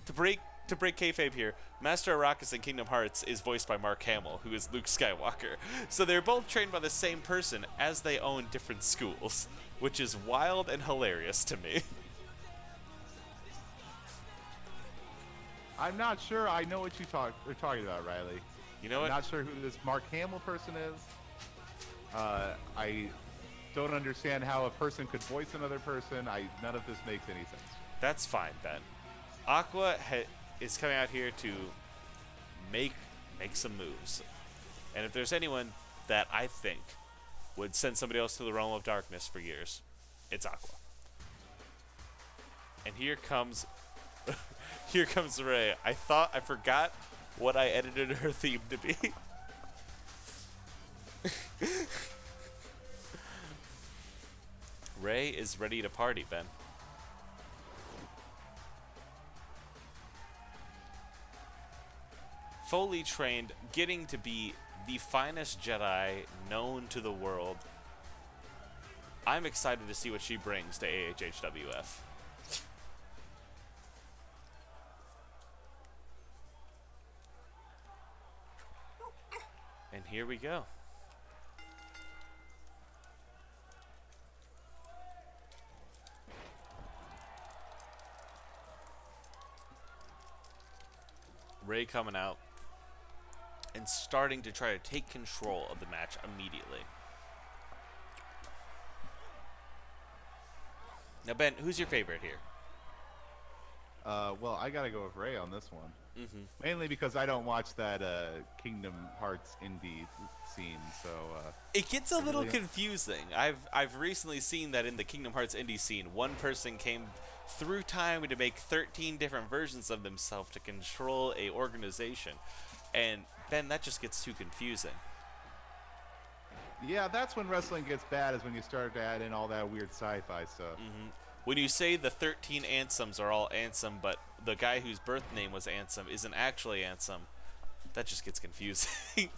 to break kayfabe here, Master Arrakis in Kingdom Hearts is voiced by Mark Hamill, who is Luke Skywalker. So they're both trained by the same person, as they own different schools, which is wild and hilarious to me. I'm not sure I know what you're talking about, Riley. You know what? I'm not sure who this Mark Hamill person is. I don't understand how a person could voice another person. None of this makes any sense. That's fine, Ben. Aqua is coming out here to make some moves. And if there's anyone that I think would send somebody else to the realm of darkness for years, it's Aqua. And here comes here comes Rey. I forgot what I edited her theme to be. Rey is ready to party, Ben. Fully trained, getting to be the finest Jedi known to the world. I'm excited to see what she brings to AHHWF. And here we go. Rey coming out and starting to try to take control of the match immediately. Now, Ben, who's your favorite here? Well, I gotta go with Rey on this one. Mainly because I don't watch that Kingdom Hearts indie scene, so it gets a little confusing. I've recently seen that in the Kingdom Hearts indie scene, one person came through time to make 13 different versions of themselves to control a organization, and Ben, that just gets too confusing. Yeah, that's when wrestling gets bad, is when you start to add in all that weird sci-fi stuff. When you say the 13 Ansems are all Ansem, but the guy whose birth name was Ansem isn't actually Ansem, that just gets confusing.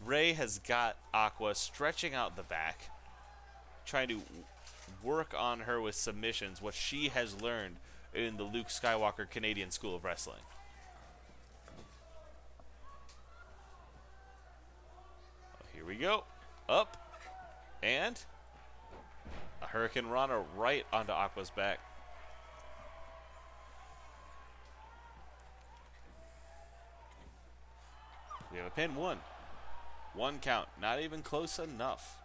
Ray has got Aqua stretching out the back, trying to work on her with submissions, what she has learned in the Luke Skywalker Canadian School of Wrestling. Here we go. Up. And a Hurricane Rana right onto Aqua's back. We have a pin. One count. Not even close enough.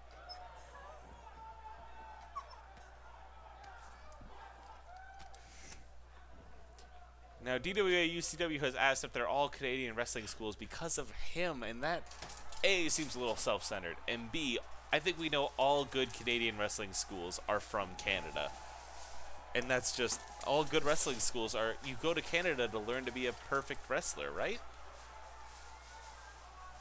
Now, DWA UCW has asked if they're all Canadian wrestling schools because of him, and that, A, seems a little self-centered, and B, I think we know all good Canadian wrestling schools are from Canada. And that's just, all good wrestling schools are, you go to Canada to learn to be a perfect wrestler, right?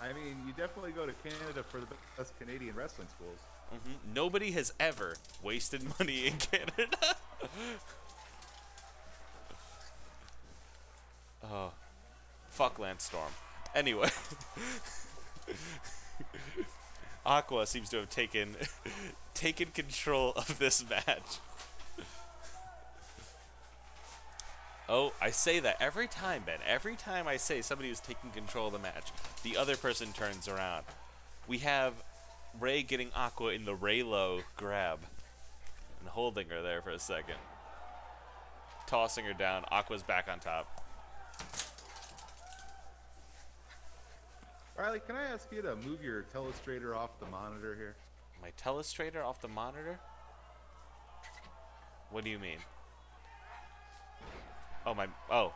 I mean, you definitely go to Canada for the best Canadian wrestling schools. Mm-hmm. Nobody has ever wasted money in Canada. Oh, fuck Lance Storm. Anyway, Aqua seems to have taken control of this match. Oh, I say that every time, Ben. Every time I say somebody is taking control of the match, the other person turns around. We have Ray getting Aqua in the Raylo grab and holding her there for a second. Tossing her down. Aqua's back on top. Riley, can I ask you to move your telestrator off the monitor here? My telestrator off the monitor? What do you mean? Oh, my... Oh.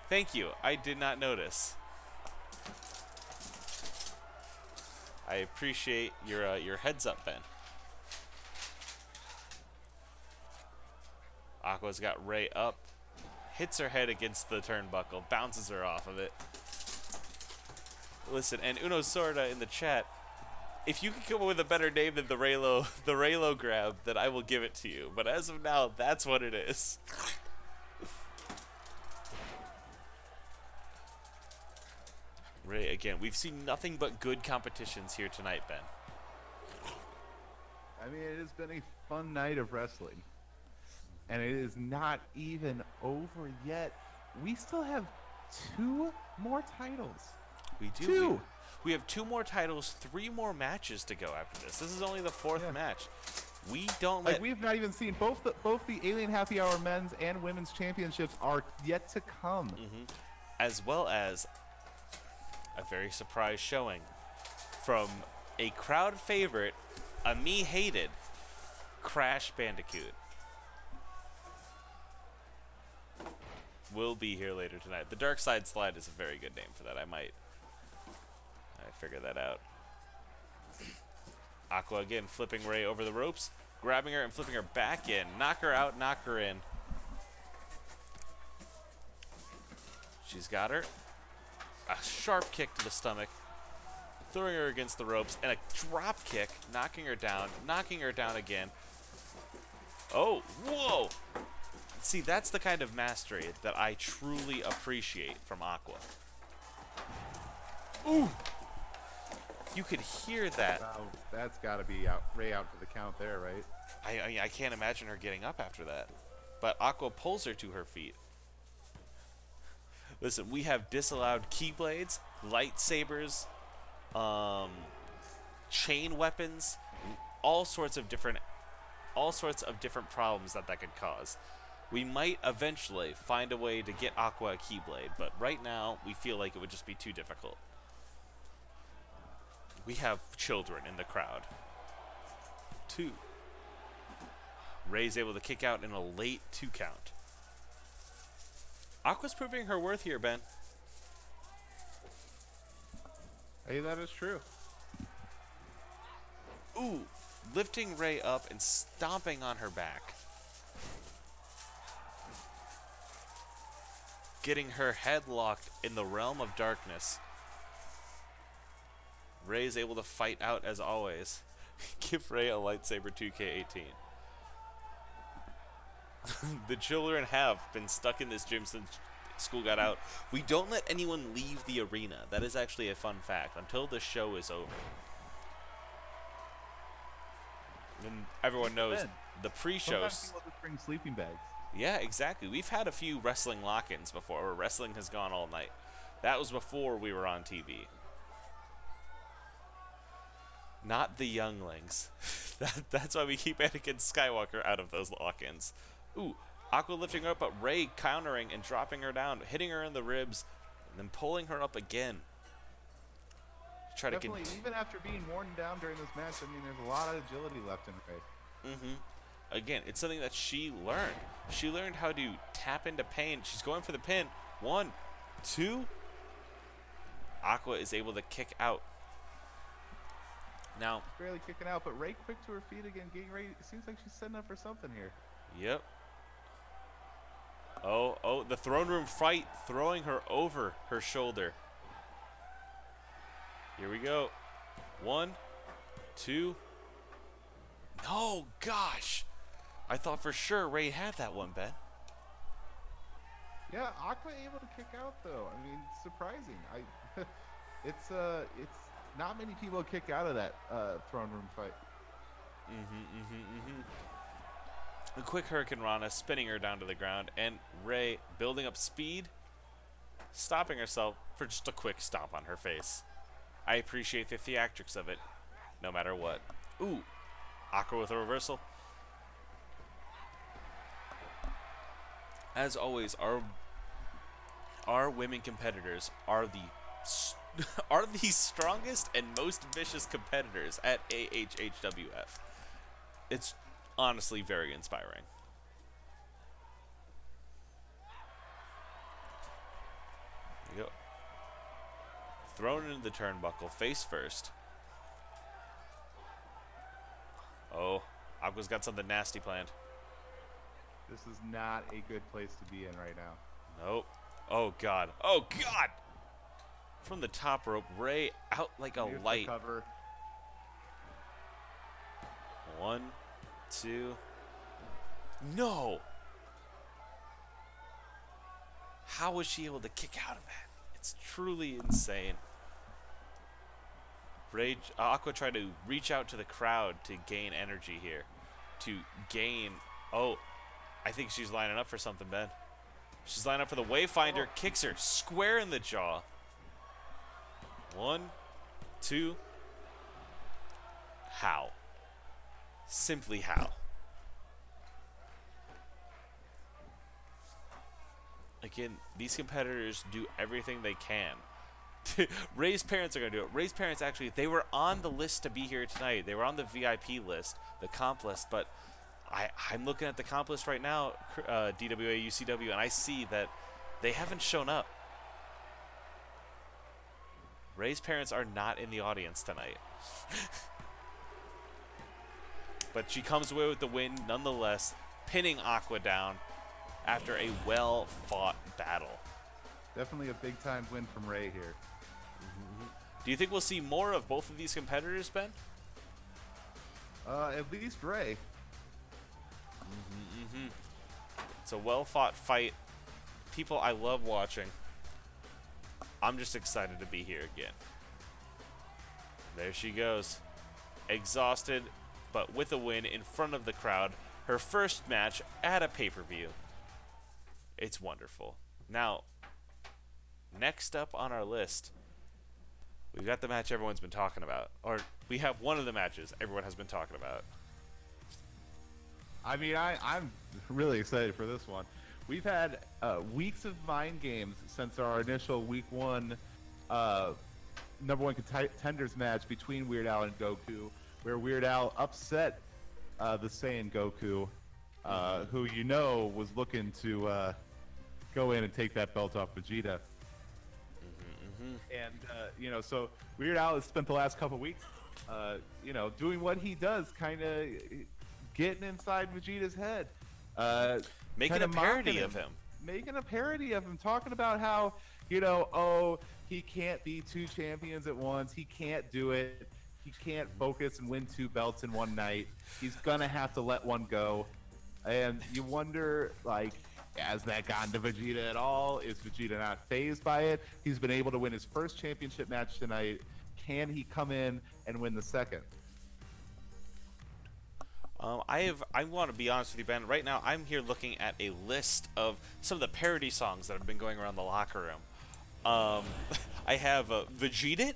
Thank you. I did not notice. I appreciate your heads up, Ben. Aqua's got Ray up. Hits her head against the turnbuckle. Bounces her off of it. Listen, and Uno Sorda in the chat, if you could come up with a better name than the Raylo grab, then I will give it to you. But as of now, that's what it is. Ray, again, we've seen nothing but good competitions here tonight, Ben. I mean, it has been a fun night of wrestling. And it is not even over yet. We still have 2 more titles. We do. 2! We have 2 more titles, 3 more matches to go after this. This is only the 4th match. We don't let... Like, we've not even seen both the Alien Happy Hour men's and women's championships are yet to come. Mm-hmm. As well as a very surprise showing from a crowd favorite, a me-hated, Crash Bandicoot. Will be here later tonight. The Dark Side Slide is a very good name for that. I figure that out. Aqua again flipping Ray over the ropes, grabbing her and flipping her back in. Knock her out, knock her in. She's got her. A sharp kick to the stomach, throwing her against the ropes, and a drop kick, knocking her down again. Oh, whoa! See, that's the kind of mastery that I truly appreciate from Aqua. Ooh! You could hear that. Wow, that's got to be Ray out for the count there, right? I can't imagine her getting up after that. But Aqua pulls her to her feet. Listen, we have disallowed keyblades, lightsabers, chain weapons, all sorts of different problems that could cause. We might eventually find a way to get Aqua a keyblade, but right now we feel like it would just be too difficult. We have children in the crowd. 2. Ray's able to kick out in a late 2 count. Aqua's proving her worth here, Ben. Hey, that is true. Ooh, lifting Ray up and stomping on her back. Getting her head locked in the realm of darkness. Ray's able to fight out as always. Give Ray a lightsaber 2K18. The children have been stuck in this gym since school got out. We don't let anyone leave the arena. That is actually a fun fact until the show is over. And everyone knows the pre-shows. Sometimes people just bring sleeping bags. Yeah, exactly. We've had a few wrestling lock-ins before where wrestling has gone all night. That was before we were on TV. Not the younglings. That's why we keep Anakin Skywalker out of those lock-ins. Ooh, Aqua lifting her up, but Rey countering and dropping her down, hitting her in the ribs, and then pulling her up again. Try Definitely, even after being worn down during this match, I mean, there's a lot of agility left in Rey. Again, it's something that she learned. She learned how to tap into pain. She's going for the pin. 1, 2. Aqua is able to kick out. Now, barely kicking out, but Rey quick to her feet again, getting ready. It seems like she's setting up for something here. Yep. Oh, the throne room fight, throwing her over her shoulder. Here we go. 1, 2. No, gosh. I thought for sure Rey had that one, Ben. Yeah, Aqua able to kick out though. I mean, surprising. It's not many people kick out of that throne room fight. A quick Hurricane Rana, spinning her down to the ground, and Rey building up speed, stopping herself for just a quick stomp on her face. I appreciate the theatrics of it, no matter what. Ooh, Aqua with a reversal. As always, our women competitors are the strongest and most vicious competitors at AHHWF. It's honestly very inspiring. There you go. Thrown into the turnbuckle, face first. Oh, Aqua's got something nasty planned. This is not a good place to be in right now. Nope. Oh, God. Oh, God! From the top rope, Rey out like a light. Cover. 1, 2. No! How was she able to kick out of that? It's truly insane. Aqua tried to reach out to the crowd to gain energy here. To gain... Oh, I think she's lining up for something, Ben. She's lining up for the Wayfinder. Kicks her square in the jaw. 1, 2. How? Simply how? Again, these competitors do everything they can. Rey's parents are going to do it. Rey's parents, actually, they were on the list to be here tonight. They were on the VIP list, the comp list, but I'm looking at the comp list right now, DWA, UCW, and I see that they haven't shown up. Rey's parents are not in the audience tonight. But she comes away with the win nonetheless, pinning Aqua down after a well-fought battle. Definitely a big-time win from Rey here. Do you think we'll see more of both of these competitors, Ben? At least Rey. It's a well-fought fight. People I love watching. I'm just excited to be here again. There she goes. Exhausted, but with a win in front of the crowd. Her first match at a pay-per-view. It's wonderful. Now, next up on our list, we've got the match everyone's been talking about. Or we have one of the matches everyone has been talking about. I mean, I'm really excited for this one. We've had weeks of mind games since our initial week 1 #1 contenders match between Weird Al and Goku, where Weird Al upset the Saiyan Goku, who you know was looking to go in and take that belt off Vegeta. And you know, so Weird Al has spent the last couple weeks, you know, doing what he does, kind of getting inside Vegeta's head, making a parody of him. Making a parody of him, talking about how, you know, oh, he can't be 2 champions at once. He can't do it. He can't focus and win 2 belts in one night. He's gonna have to let one go. And you wonder, like, Has that gotten to Vegeta at all? Is Vegeta not fazed by it? He's been able to win his first championship match tonight. Can he come in and win the second? I want to be honest with you, Ben. Right now, I'm here looking at a list of some of the parody songs that have been going around the locker room. I have Vegeta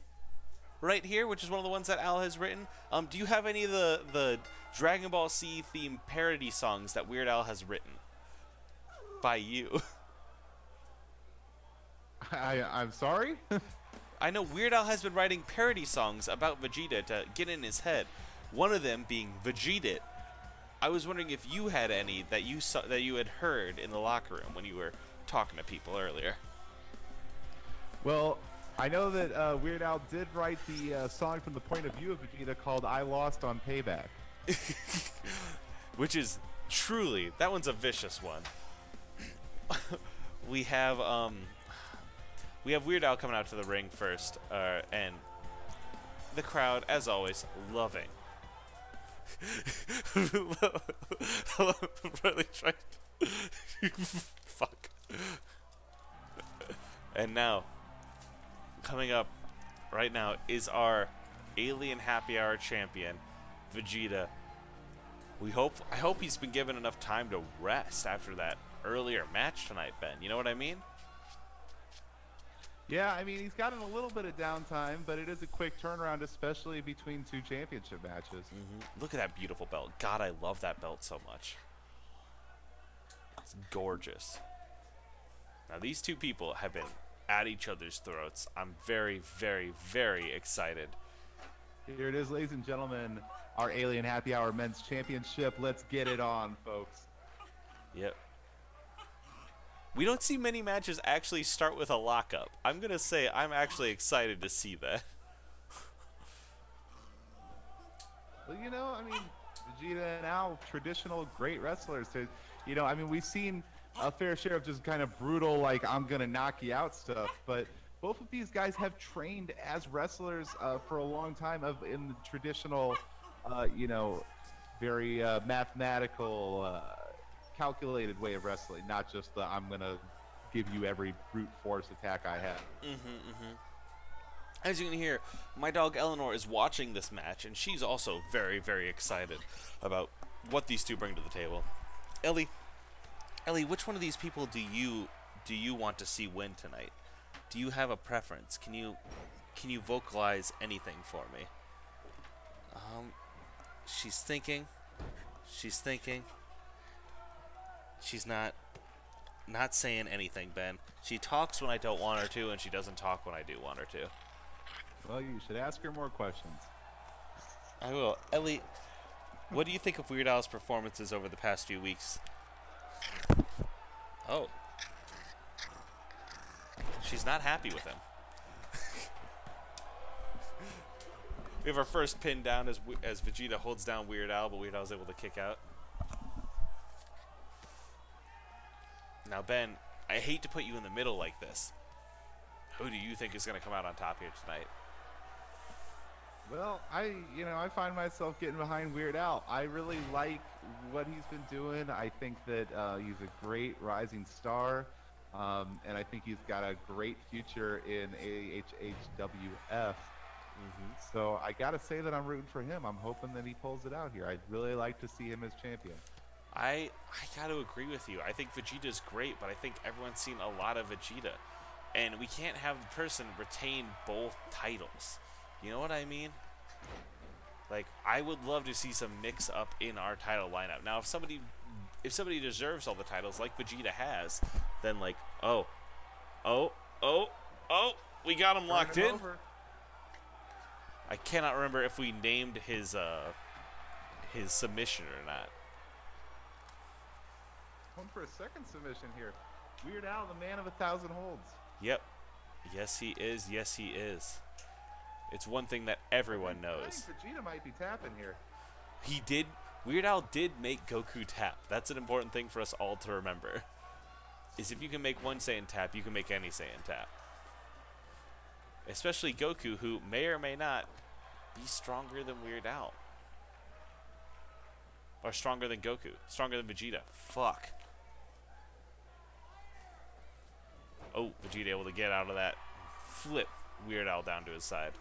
right here, which is one of the ones that Al has written. Do you have any of the Dragon Ball Z themed parody songs that Weird Al has written by you? I'm sorry? I know Weird Al has been writing parody songs about Vegeta to get in his head. One of them being Vegeta. I was wondering if you had any that you saw, that you had heard in the locker room when you were talking to people earlier. Well, I know that Weird Al did write the song from the point of view of Vegeta called "I Lost on Payback," which is truly, that one's a vicious one. we have Weird Al coming out to the ring first, and the crowd, as always, loving. Really trying to fuck. And now, coming up right now is our Alien Happy Hour champion, Vegeta. I hope he's been given enough time to rest after that earlier match tonight, Ben. You know what I mean? Yeah, I mean, he's gotten a little bit of downtime, but it is a quick turnaround, especially between two championship matches. Look at that beautiful belt. God, I love that belt so much. It's gorgeous. Now, these two people have been at each other's throats. I'm very, very, very excited. Here it is, ladies and gentlemen, our Alien Happy Hour Men's Championship. Let's get it on, folks. Yep. We don't see many matches actually start with a lockup. I'm going to say I'm actually excited to see that. Well, you know, I mean, Vegeta and Al, traditional great wrestlers. You know, I mean, we've seen a fair share of just kind of brutal, like, I'm going to knock you out stuff. But both of these guys have trained as wrestlers for a long time in the traditional, you know, very mathematical, calculated way of wrestling, not just the I'm gonna give you every brute force attack I have. As you can hear, my dog Eleanor is watching this match, and she's also very, very excited about what these two bring to the table. Ellie, which one of these people do you want to see win tonight? Do you have a preference? Can you vocalize anything for me? She's thinking. She's not saying anything, Ben. She talks when I don't want her to, and she doesn't talk when I do want her to. Well, you should ask her more questions. I will. Ellie, what do you think of Weird Al's performances over the past few weeks? Oh. She's not happy with him. We have our first pin down as Vegeta holds down Weird Al, but Weird Al's able to kick out. Now, Ben, I hate to put you in the middle like this. Who do you think is going to come out on top here tonight? Well, I find myself getting behind Weird Al. I really like what he's been doing. I think that he's a great rising star, and I think he's got a great future in AHHWF. So I got to say that I'm rooting for him. I'm hoping that he pulls it out here. I'd really like to see him as champion. I got to agree with you. I think Vegeta's great, but I think everyone's seen a lot of Vegeta. And we can't have the person retain both titles. You know what I mean? Like, I would love to see some mix-up in our title lineup. Now, if somebody deserves all the titles, like Vegeta has, then, like, oh, we got him locked in. I cannot remember if we named his submission or not. Going for a second submission here. Weird Al, the man of 1,000 holds. Yep. Yes, he is. Yes, he is. It's one thing that everyone knows. I think Vegeta might be tapping here. He did. Weird Al did make Goku tap. That's an important thing for us all to remember. Is if you can make one Saiyan tap, you can make any Saiyan tap. Especially Goku, who may or may not be stronger than Weird Al. Or stronger than Goku. Stronger than Vegeta. Fuck. Oh, Vegeta able to get out of that. Flip Weird Al down to his side.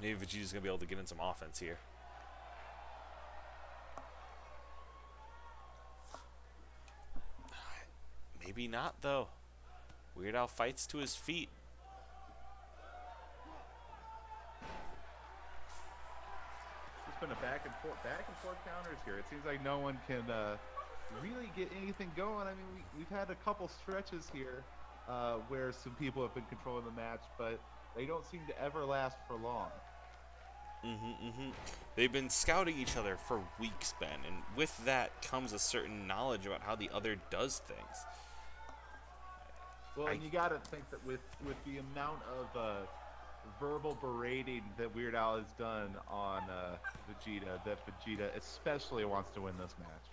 Maybe Vegeta's going to be able to get in some offense here. Maybe not, though. Weird Al fights to his feet. It's been a back and forth counters here. It seems like no one can really get anything going. I mean, we've had a couple stretches here where some people have been controlling the match, but they don't seem to ever last for long. They've been scouting each other for weeks, Ben, and with that comes a certain knowledge about how the other does things. Well, and you got to think that with the amount of verbal berating that Weird Al has done on Vegeta, that Vegeta especially wants to win this match.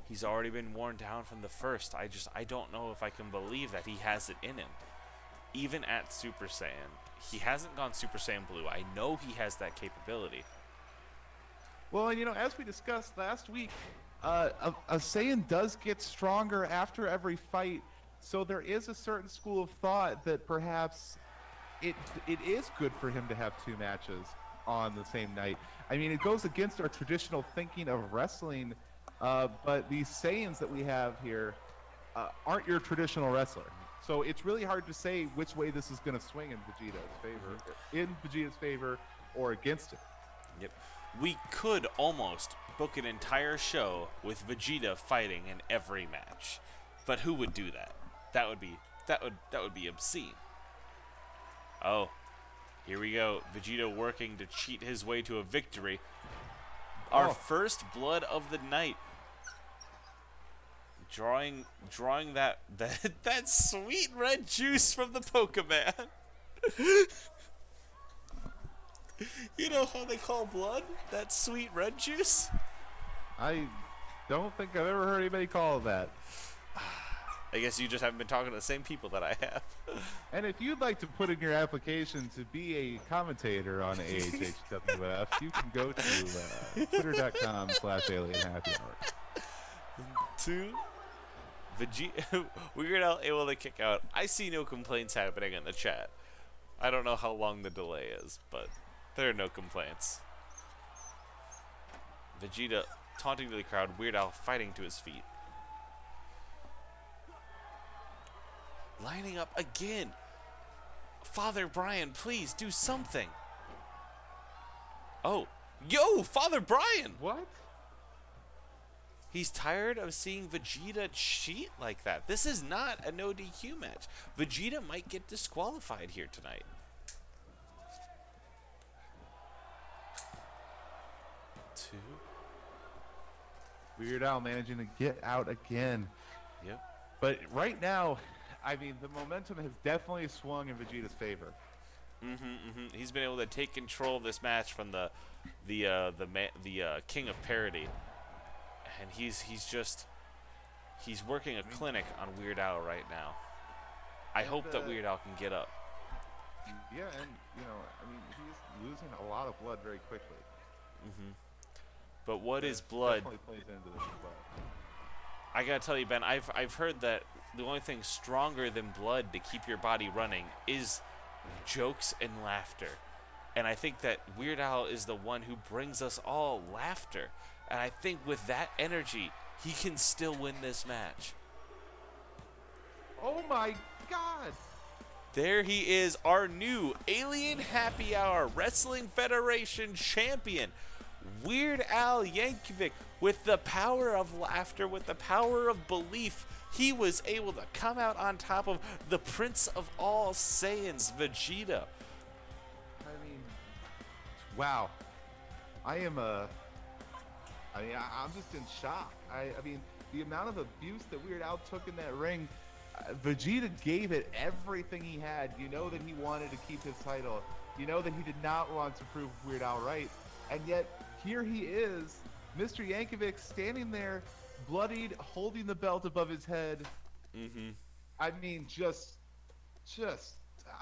He's already been worn down from the first. I don't know if I can believe that he has it in him. Even at Super Saiyan, he hasn't gone Super Saiyan Blue. I know he has that capability. Well, and you know, as we discussed last week, a Saiyan does get stronger after every fight, so there is a certain school of thought that perhaps it is good for him to have two matches on the same night. I mean, it goes against our traditional thinking of wrestling, but these Saiyans that we have here aren't your traditional wrestler. So it's really hard to say which way this is going to swing in Vegeta's favor, or against it. Yep. We could almost book an entire show with Vegeta fighting in every match, but who would do that? That would be obscene. Oh, here we go. Vegeta working to cheat his way to a victory. Our first blood of the night. Drawing that sweet red juice from the Pokemon. You know how they call blood? That sweet red juice? I don't think I've ever heard anybody call it that. I guess you just haven't been talking to the same people that I have. And if you'd like to put in your application to be a commentator on AHHWF, you can go to twitter.com/alienhappyhour. Vegeta, Weird Al able to kick out. I see no complaints happening in the chat. I don't know how long the delay is, but there are no complaints. Vegeta taunting to the crowd. Weird Al fighting to his feet. Lining up again. Father Brian, please do something. Oh, yo, Father Brian. What? He's tired of seeing Vegeta cheat like that. This is not a no DQ match. Vegeta might get disqualified here tonight. Two. Weird Al managing to get out again. Yep. But right now, I mean, the momentum has definitely swung in Vegeta's favor. He's been able to take control of this match from the King of Parody. And he's working a clinic on Weird Al right now. I hope that Weird Al can get up. Yeah, and you know, I mean, he's losing a lot of blood very quickly. But what is blood? Definitely plays into this as well. I gotta tell you, Ben, I've heard that the only thing stronger than blood to keep your body running is jokes and laughter. And I think that Weird Al is the one who brings us all laughter. And I think with that energy, he can still win this match. Oh my God! There he is, our new Alien Happy Hour Wrestling Federation champion, Weird Al Yankovic. With the power of laughter, with the power of belief, he was able to come out on top of the Prince of all Saiyans, Vegeta. I mean, wow. I'm just in shock. I mean, the amount of abuse that Weird Al took in that ring, Vegeta gave it everything he had. You know that he wanted to keep his title. You know that he did not want to prove Weird Al right. And yet, here he is, Mr. Yankovic, standing there, bloodied, holding the belt above his head. I mean, just,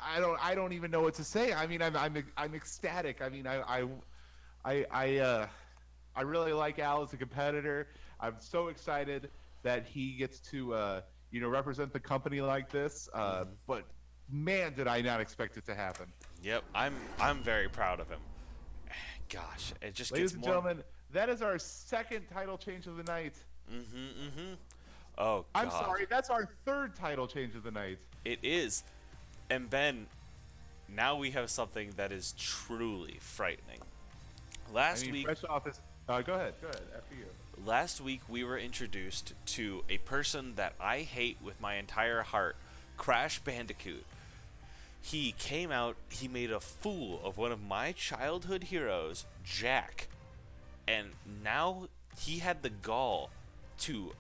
I don't even know what to say. I mean, I'm ecstatic. I mean, I really like Al as a competitor. I'm so excited that he gets to represent the company like this. But man, did I not expect it to happen. Yep, I'm very proud of him. Gosh, it just Ladies gets and more. gentlemen, that is our second title change of the night. Oh God. I'm sorry, that's our third title change of the night. It is. And Ben, now we have something that is truly frightening. Last week, fresh off this. Go ahead. After you. last week we were introduced to a person that I hate with my entire heart, Crash Bandicoot. He came out, he made a fool of one of my childhood heroes, Jack. And now he had the gall to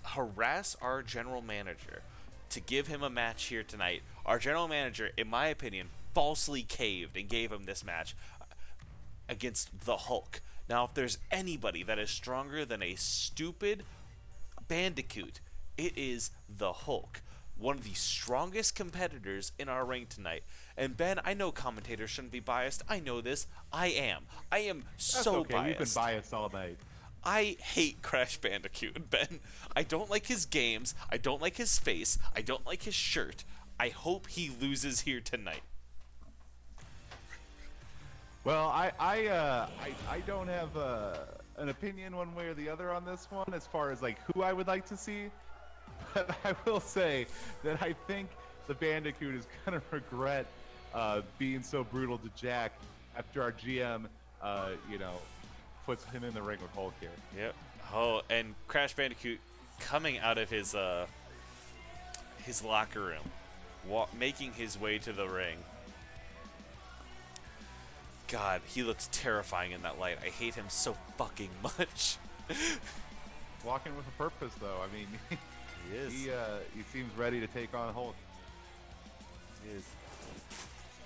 harass our general manager to give him a match here tonight. Our general manager, in my opinion, falsely caved and gave him this match against the Hulk. Now, if there's anybody that is stronger than a stupid Bandicoot, it is the Hulk. One of the strongest competitors in our ring tonight. And Ben, I know commentators shouldn't be biased. I know this. I am. I am so okay. biased. We've been biased all night. I hate Crash Bandicoot, Ben. I don't like his games. I don't like his face. I don't like his shirt. I hope he loses here tonight. Well, I don't have an opinion one way or the other on this one as far as like who I would like to see, but I will say that I think the Bandicoot is gonna regret being so brutal to Jack after our GM, puts him in the ring with Hulk here. Yep. Oh, and Crash Bandicoot coming out of his locker room, making his way to the ring. God, he looks terrifying in that light. I hate him so fucking much. Walking with a purpose, though. I mean, he is. He seems ready to take on Hulk. He is.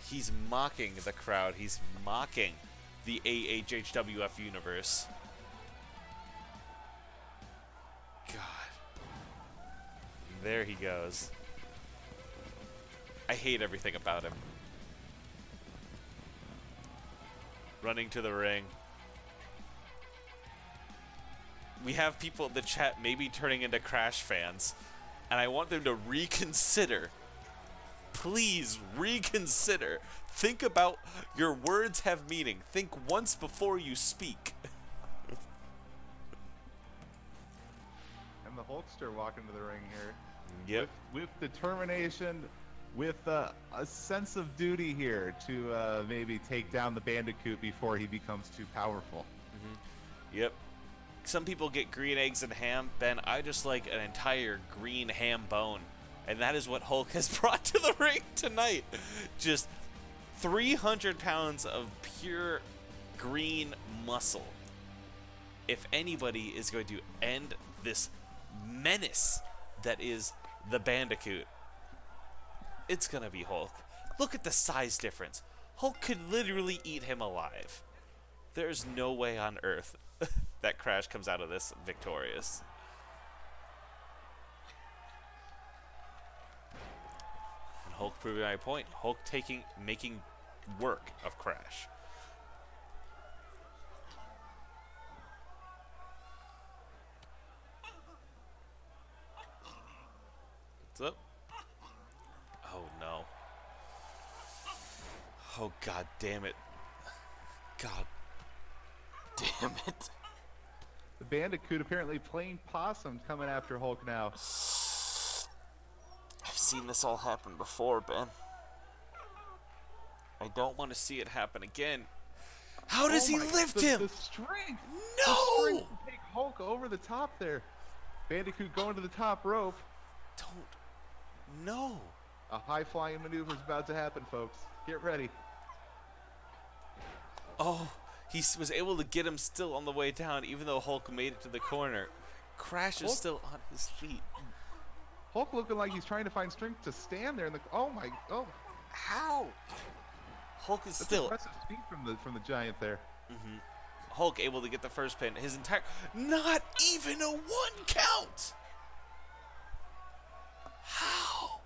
He's mocking the crowd. He's mocking the AHHWF universe. God. There he goes. I hate everything about him. Running to the ring. We have people in the chat maybe turning into Crash fans, and I want them to reconsider. Please reconsider. Think about your words have meaning. Think once before you speak. And the Hulkster walking to the ring here. Yep. With determination, with a sense of duty here to maybe take down the Bandicoot before he becomes too powerful. Yep. Some people get green eggs and ham. Ben, I just like an entire green ham bone. And that is what Hulk has brought to the ring tonight. Just 300 pounds of pure green muscle. If anybody is going to end this menace that is the Bandicoot, it's gonna be Hulk. Look at the size difference. Hulk could literally eat him alive. There's no way on earth that Crash comes out of this victorious. And Hulk proving my point. Hulk making work of Crash. What's up? Oh no. Oh god damn it. God damn it. The Bandicoot apparently playing possum coming after Hulk now. I've seen this all happen before, Ben. I don't want to see it happen again. How does he lift him? The strength. No! The strength to take Hulk over the top there. Bandicoot going to the top rope. Don't. No. A high-flying maneuver is about to happen, folks. Get ready. Oh, he was able to get him still on the way down, even though Hulk made it to the corner. Crash is still on his feet. Hulk looking like he's trying to find strength to stand there in the. Oh my! Oh, how? Hulk is that's still impressive speed from the giant there. Hulk able to get the first pin. His entire, not even a 1 count. How?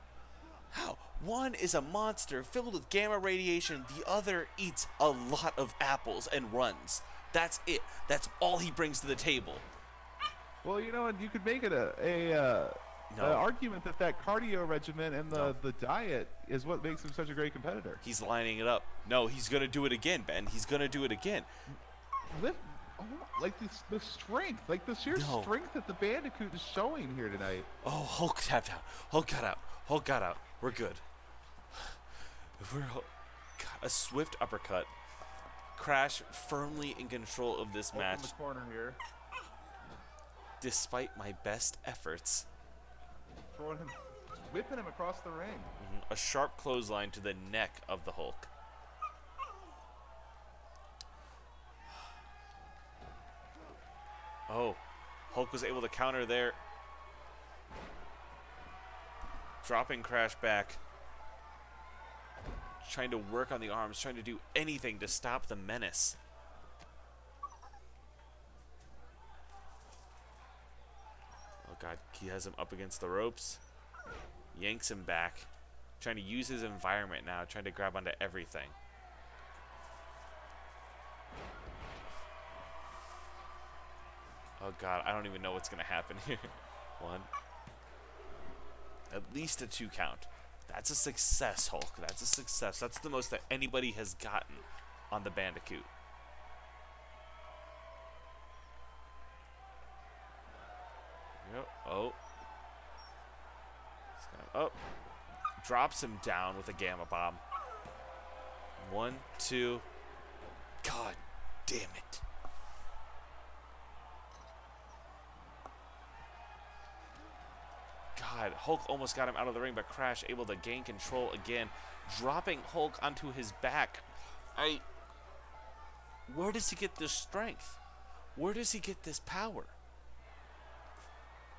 How? One is a monster filled with gamma radiation. The other eats a lot of apples and runs. That's it. That's all he brings to the table. Well, you know, and you could make it No. an argument that cardio regimen and No. the diet is what makes him such a great competitor. He's lining it up. No, he's going to do it again, Ben. He's going to do it again. Like the strength, like the sheer strength that the Bandicoot is showing here tonight. Oh, Hulk tapped out. Hulk got out. Hulk got out. We're good. God, a swift uppercut. Crash firmly in control of this match. In the corner here. Despite my best efforts. Throwing him, whipping him across the ring. A sharp clothesline to the neck of the Hulk. Oh, Hulk was able to counter there. Dropping Crash back. Trying to work on the arms, trying to do anything to stop the menace. Oh God, he has him up against the ropes. Yanks him back. Trying to use his environment now, trying to grab onto everything. Oh God, I don't even know what's gonna happen here. One. At least a 2 count. That's a success, Hulk. That's a success. That's the most that anybody has gotten on the Bandicoot. Yep. Oh. Oh. Drops him down with a gamma bomb. 1, 2. God damn it. God, Hulk almost got him out of the ring, but Crash able to gain control again, dropping Hulk onto his back. Where does he get this strength? Where does he get this power?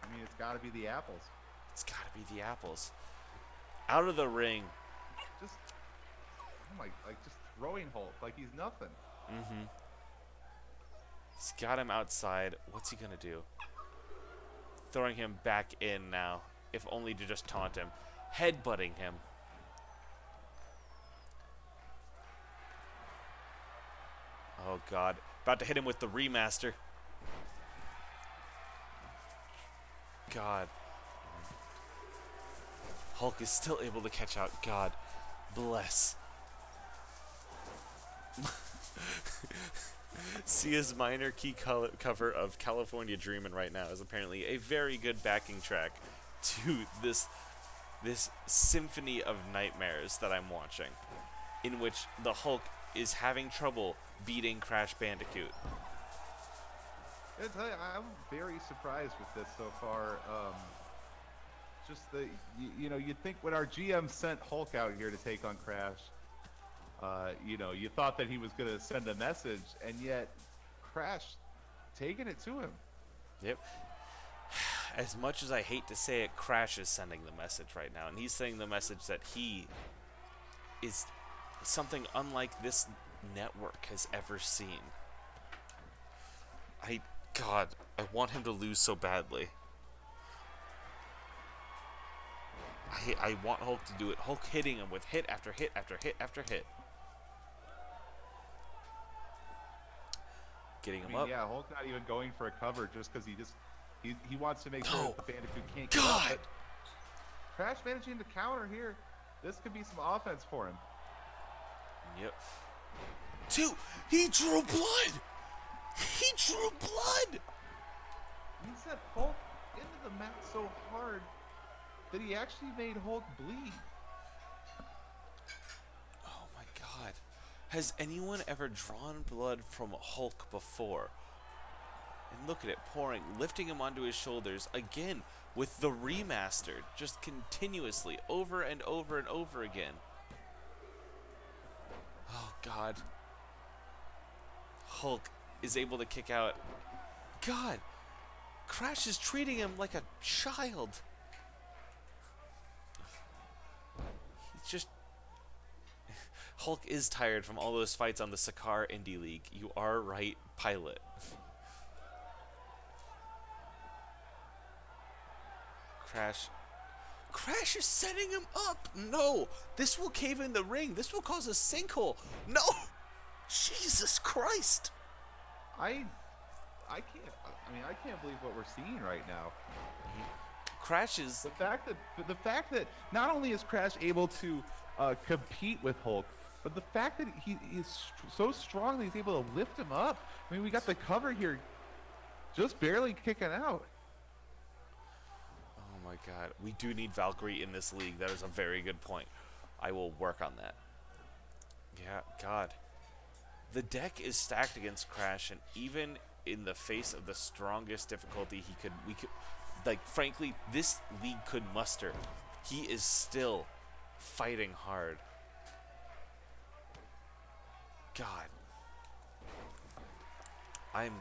I mean, it's got to be the apples. It's got to be the apples. Out of the ring. Just, oh my, like just throwing Hulk like he's nothing. Mm-hmm. He's got him outside. What's he gonna do? Throwing him back in now, if only to just taunt him. Headbutting him. Oh God. About to hit him with the remaster. God. Hulk is still able to catch out. God bless. Sia's minor key cover of California Dreamin' right now is apparently a very good backing track to this symphony of nightmares that I'm watching, in which the Hulk is having trouble beating Crash Bandicoot. I tell you, I'm very surprised with this so far. Just you know, you'd think when our GM sent Hulk out here to take on Crash, you know, you thought that he was going to send a message, and yet Crash taking it to him. Yep. As much as I hate to say it, Crash is sending the message right now, and he's sending the message that he is something unlike this network has ever seen. God, I want him to lose so badly. I want Hulk to do it. Hulk hitting him with hit after hit after hit after hit. Getting him up. Yeah, Hulk not even going for a cover just because he wants to make sure that the Bandicoot can't get God! up. But Crash managing to counter here. This could be some offense for him. Yep. 2. He drew blood! He drew blood! He set Hulk into the mat so hard that he actually made Hulk bleed. Oh my God. Has anyone ever drawn blood from Hulk before? And look at it pouring, lifting him onto his shoulders again with the remaster, just continuously over and over and over again. Oh God. Hulk is able to kick out. God, Crash is treating him like a child. He's just... Hulk is tired from all those fights on the Sakar Indie League. You are right, Pilot. Crash is setting him up. No, this will cave in the ring. This will cause a sinkhole. No, Jesus Christ. can't. I mean, I can't believe what we're seeing right now. Crash's The fact that not only is Crash able to compete with Hulk, but the fact that he is so strong that he's able to lift him up. I mean, we got the cover here, just barely kicking out. Oh my God, we do need Valkyrie in this league. That is a very good point. I will work on that. Yeah, God. The deck is stacked against Crash, and even in the face of the strongest difficulty we could, like, frankly, this league could muster, he is still fighting hard. God. I'm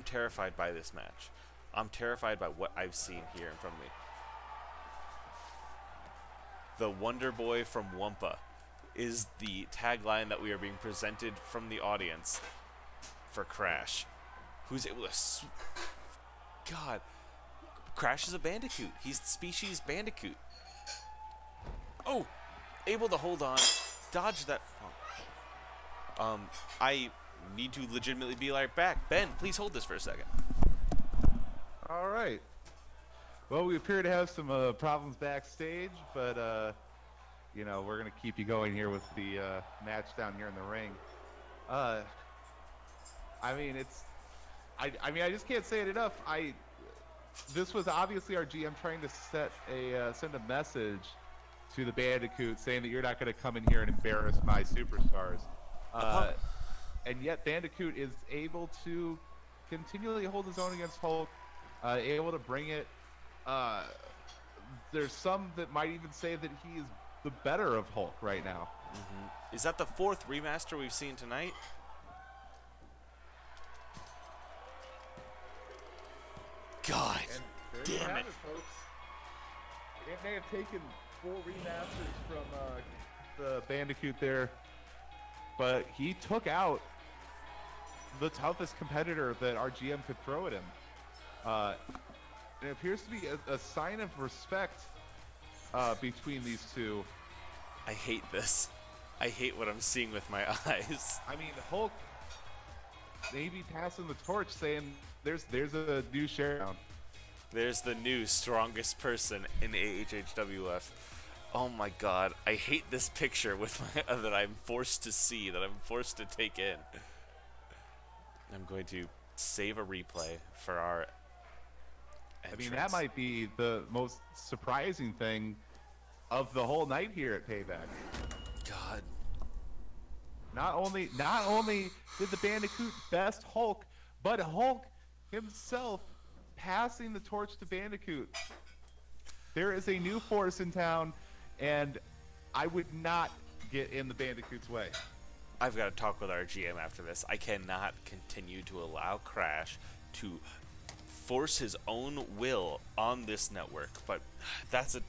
terrified by this match. I'm terrified by what I've seen here in front of me. The Wonder Boy from Wumpa is the tagline that we are being presented from the audience for Crash, who's able to God, Crash is a Bandicoot. He's the species Bandicoot. Oh, able to hold on, dodge that. I need to legitimately be right back. Ben, please hold this for a second. All right. Well, we appear to have some problems backstage, but you know, we're gonna keep you going here with the match down here in the ring. I mean, I mean, I just can't say it enough. This was obviously our GM trying to send a message to the Bandicoot saying that you're not going to come in here and embarrass my superstars. And yet Bandicoot is able to continually hold his own against Hulk, able to bring it. There's some that might even say that he is the better of Hulk right now. Mm-hmm. Is that the 4th remaster we've seen tonight? God damn it. Folks. It may have taken 4 remasters from the Bandicoot there, but he took out the toughest competitor that our GM could throw at him. It appears to be a sign of respect between these two. I hate this. I hate what I'm seeing with my eyes. I mean, Hulk maybe passing the torch, saying there's a new showdown. There's the new strongest person in AHHWF. Oh my God, I hate this picture with my that I'm forced to see, that I'm forced to take in. I'm going to save a replay for our entrance. I mean, that might be the most surprising thing of the whole night here at Payback. God. Not only did the Bandicoot best Hulk, but Hulk himself passing the torch to Bandicoot. There is a new force in town, and I would not get in the Bandicoot's way. I've got to talk with our GM after this. I cannot continue to allow Crash to force his own will on this network, but that's a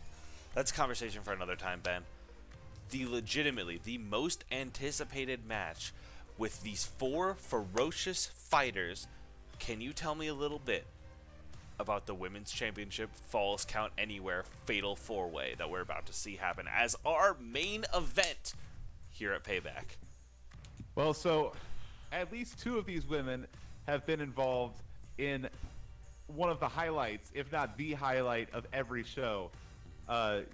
conversation for another time, Ben. Legitimately the most anticipated match with these 4 ferocious fighters. Can you tell me a little bit about the Women's Championship Falls Count Anywhere Fatal 4-Way that we're about to see happen as our main event here at Payback? Well, so at least 2 of these women have been involved in one of the highlights, if not the highlight, of every show.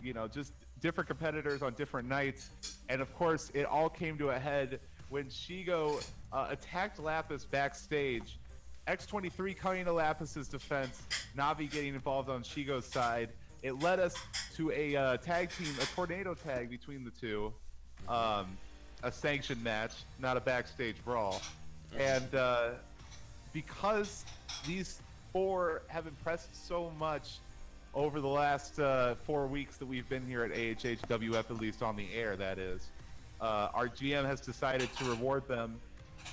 You know, just different competitors on different nights, and of course it all came to a head when SHEGO attacked Lapis backstage. X23 coming to Lapis's defense, NAVI getting involved on SHEGO's side. It led us to a tag team, a tornado tag between the two, a sanctioned match, not a backstage brawl. And because these 4 have impressed so much over the last 4 weeks that we've been here at AHHWF, at least on the air, that is, our GM has decided to reward them.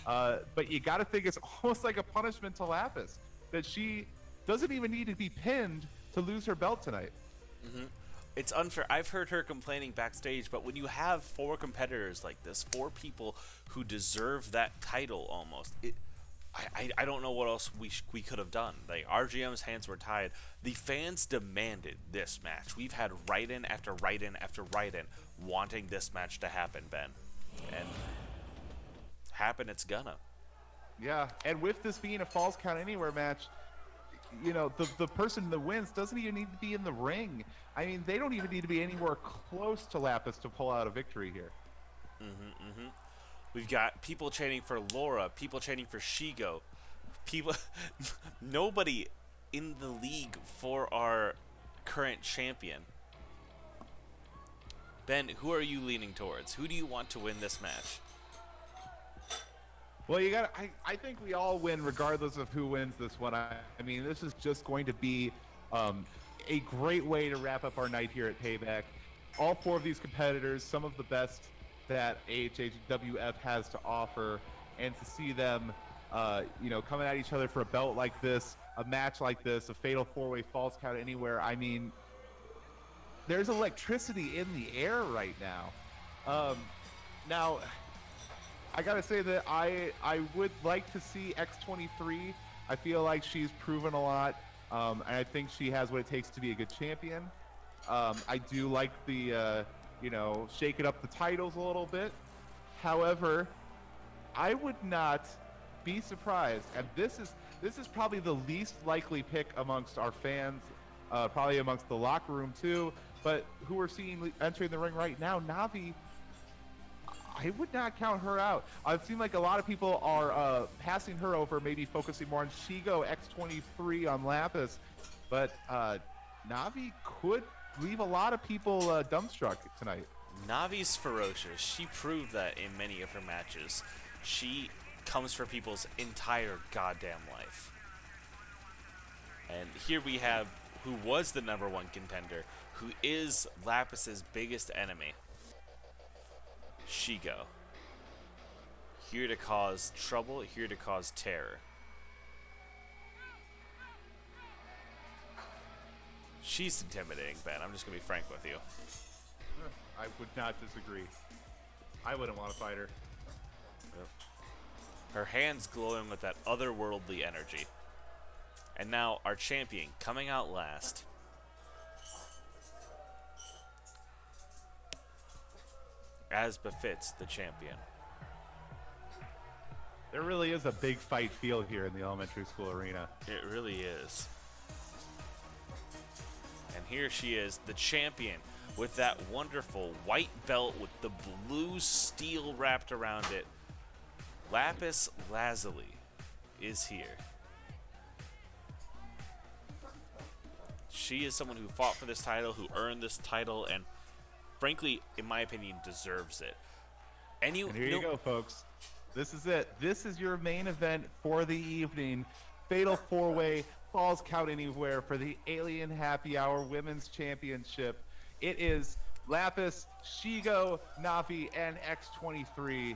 But you got to think it's almost like a punishment to Lapis, that she doesn't even need to be pinned to lose her belt tonight. Mm-hmm. It's unfair. I've heard her complaining backstage, but when you have 4 competitors like this, 4 people who deserve that title almost, I don't know what else we could have done. Like, our GM's hands were tied. The fans demanded this match. We've had write-in after write-in after write-in wanting this match to happen, Ben. And happen it's gonna. Yeah, and with this being a Falls Count Anywhere match, you know, the person that wins doesn't even need to be in the ring. I mean, they don't even need to be anywhere close to Lapis to pull out a victory here. We've got people chanting for Laura, people chanting for Shego, people, nobody in the league for our current champion. Ben, who are you leaning towards? Who do you want to win this match? Well, you got. I think we all win regardless of who wins this one. I mean, this is just going to be a great way to wrap up our night here at Payback. All four of these competitors, some of the best that AHHWF has to offer, and to see them, you know, coming at each other for a belt like this, a match like this, a fatal four-way Falls Count Anywhere. I mean, there's electricity in the air right now. Now, I gotta say that I would like to see X23. I feel like she's proven a lot, and I think she has what it takes to be a good champion. I do like the, you know, shaking up the titles a little bit. However, I would not be surprised, and this is probably the least likely pick amongst our fans, probably amongst the locker room too, but who we're seeing entering the ring right now, Navi. I would not count her out. It seems like a lot of people are passing her over, maybe focusing more on Shego, X23 on Lapis, but Navi could leave a lot of people dumbstruck tonight. Navi's ferocious. She proved that in many of her matches. She comes for people's entire goddamn life. And here we have who was the #1 contender, who is Lapis's biggest enemy. Shego. Here to cause trouble, here to cause terror. She's intimidating, Ben. I'm just going to be frank with you. I would not disagree. I wouldn't want to fight her. Yep. Her hands glowing with that otherworldly energy. And now our champion coming out last. As befits the champion. There really is a big fight feel here in the elementary school arena. It really is. And here she is, the champion, with that wonderful white belt with the blue steel wrapped around it. Lapis Lazuli is here. She is someone who fought for this title, who earned this title, and frankly, in my opinion, deserves it. And here you go, folks. This is it. This is your main event for the evening. Fatal four-way Falls Count Anywhere for the Alien Happy Hour Women's Championship. It is Lapis, Shego, Navi, and X23.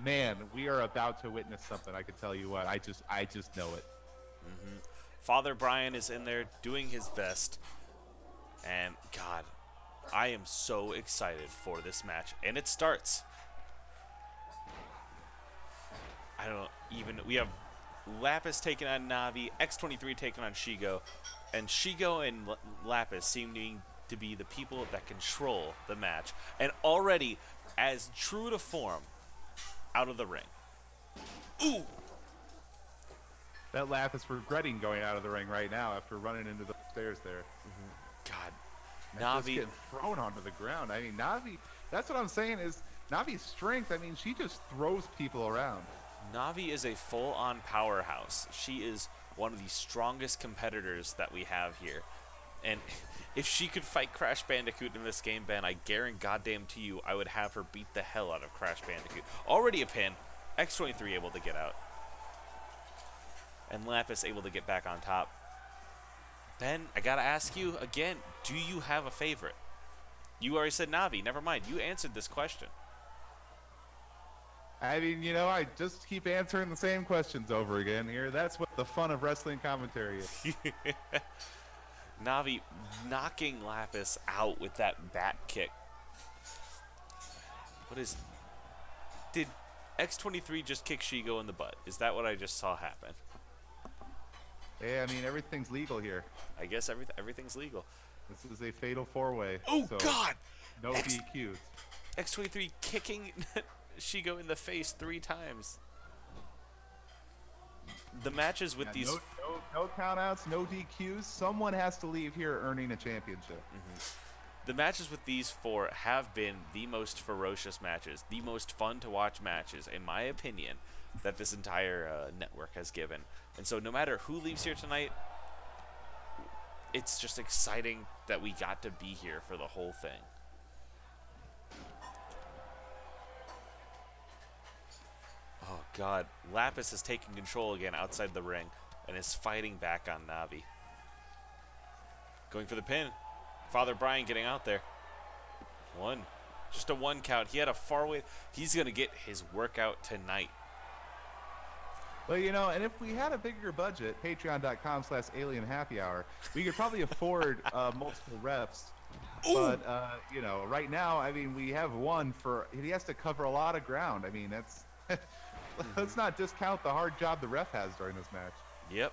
Man, we are about to witness something. I can tell you what. I just know it. Father Brian is in there doing his best. And God, I am so excited for this match. And it starts. I don't even, we have Lapis taking on Navi, X23 taking on Shego, and Shego and Lapis seem to be the people that control the match, and already, as true to form, out of the ring. Ooh! That Lapis regretting going out of the ring right now after running into the stairs there. God, Navi Navi getting thrown onto the ground. I mean, Navi, that's what I'm saying is Navi's strength. I mean, she just throws people around. Navi is a full-on powerhouse. She is one of the strongest competitors that we have here. And if she could fight Crash Bandicoot in this game, Ben, I guarantee you I would have her beat the hell out of Crash Bandicoot. Already a pin. X23 able to get out. And Lapis able to get back on top. Ben, I gotta ask you again, do you have a favorite? You already said Navi. Never mind. You answered this question. I mean, you know, I just keep answering the same questions over again here. That's what the fun of wrestling commentary is. Navi knocking Lapis out with that back kick. What is... Did X23 just kick Shego in the butt? Is that what I just saw happen? Yeah, I mean, everything's legal here. I guess everything's legal. This is a fatal four-way. Oh, so God! No DQs. X23 kicking Shego in the face 3 times. The matches with these... No countouts, no DQs. Someone has to leave here earning a championship. The matches with these four have been the most ferocious matches, the most fun to watch matches, in my opinion, that this entire network has given. And so no matter who leaves here tonight, it's just exciting that we got to be here for the whole thing. Oh, God. Lapis has taken control again outside the ring and is fighting back on Navi. Going for the pin. Father Brian getting out there. One. Just a one count. He had a far way. He's going to get his workout tonight. Well, you know, and if we had a bigger budget, patreon.com/alienhappyhour, we could probably afford multiple refs. Ooh. But, you know, right now, I mean, we have one for, he has to cover a lot of ground. I mean, that's, let's not discount the hard job the ref has during this match. Yep,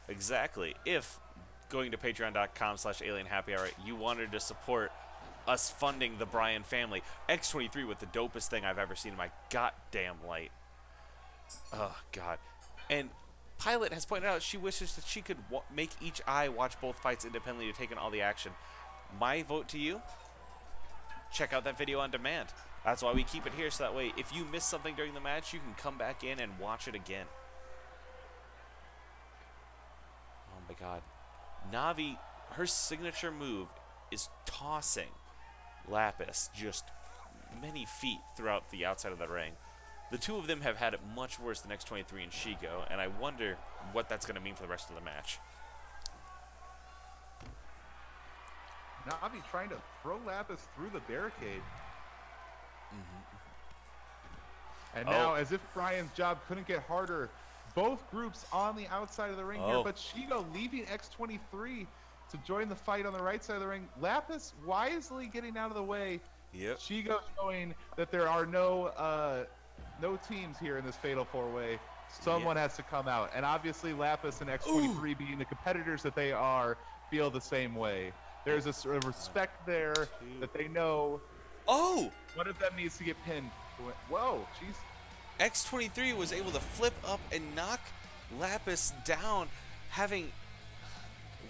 exactly. If going to patreon.com/alienhappyhour, you wanted to support us funding the Bryan family, X23 with the dopest thing I've ever seen in my goddamn life. Oh, God. And Pilot has pointed out she wishes that she could make each eye watch both fights independently to take in all the action. My vote to you, check out that video on demand. That's why we keep it here, so that way if you miss something during the match, you can come back in and watch it again. Oh, my God. Navi, her signature move is tossing Lapis just many feet throughout the outside of the ring. The two of them have had it much worse than X23 and SHEGO, and I wonder what that's going to mean for the rest of the match. Navi trying to throw Lapis through the barricade. And now, as if Brian's job couldn't get harder, both groups on the outside of the ring here, but SHEGO leaving X23 to join the fight on the right side of the ring. Lapis wisely getting out of the way. Yep. SHEGO showing that there are no teams here in this fatal four-way. Someone has to come out. And obviously Lapis and X23 being the competitors that they are, feel the same way. There's a sort of respect there that they know. Oh! One of them needs to get pinned. Whoa, jeez. X23 was able to flip up and knock Lapis down,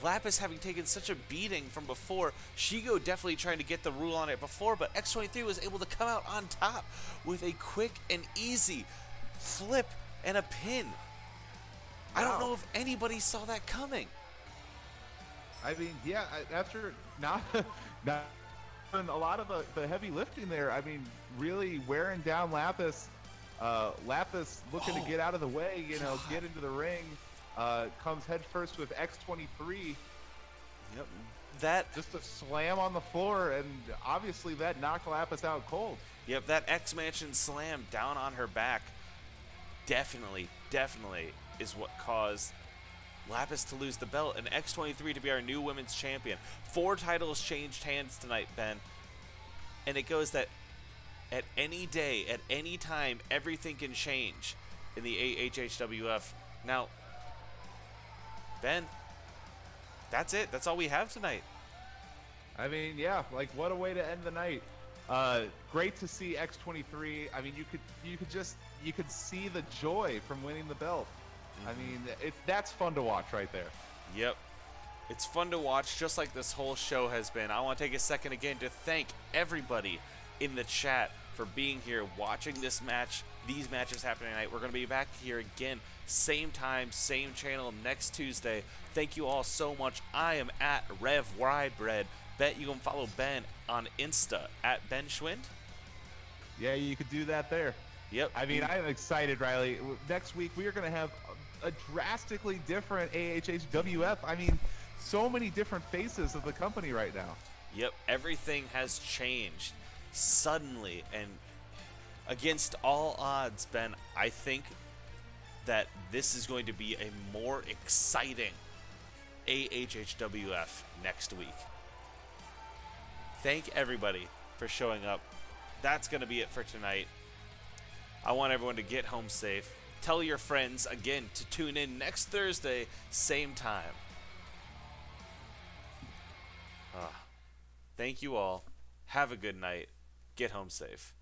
Lapis having taken such a beating from before. SHEGO definitely trying to get the rule on it before, but X23 was able to come out on top with a quick and easy flip and a pin. Wow. I don't know if anybody saw that coming. I mean, yeah, after not a lot of the heavy lifting there, I mean, really wearing down Lapis. Lapis looking to get out of the way, you know, get into the ring. Comes head first with X23. Yep. That just a slam on the floor, and obviously that knocked Lapis out cold. Yep, that X-Mansion slam down on her back definitely is what caused Lapis to lose the belt and X23 to be our new women's champion. 4 titles changed hands tonight, Ben. And it goes that at any day, at any time, everything can change in the AHHWF. Now, Ben, that's it. That's all we have tonight. I mean, yeah, like what a way to end the night. Great to see X23. I mean, you could see the joy from winning the belt. I mean, that's fun to watch right there. Yep. It's fun to watch, just like this whole show has been. I want to take a second again to thank everybody in the chat for being here, watching this match, these matches happening tonight. We're going to be back here again, same time, same channel next Tuesday. Thank you all so much. I am at Rev Rybread. Bet you can follow Ben on Insta at Ben Schwind. Yeah, you could do that there. Yep. I mean, I'm excited, Riley. Next week, we are going to have a drastically different AHHWF. I mean, so many different faces of the company right now. Yep, everything has changed suddenly, and against all odds, Ben, I think that this is going to be a more exciting AHHWF next week. Thank everybody for showing up. That's going to be it for tonight. I want everyone to get home safe. Tell your friends, again, to tune in next Thursday, same time. Thank you all. Have a good night. Get home safe.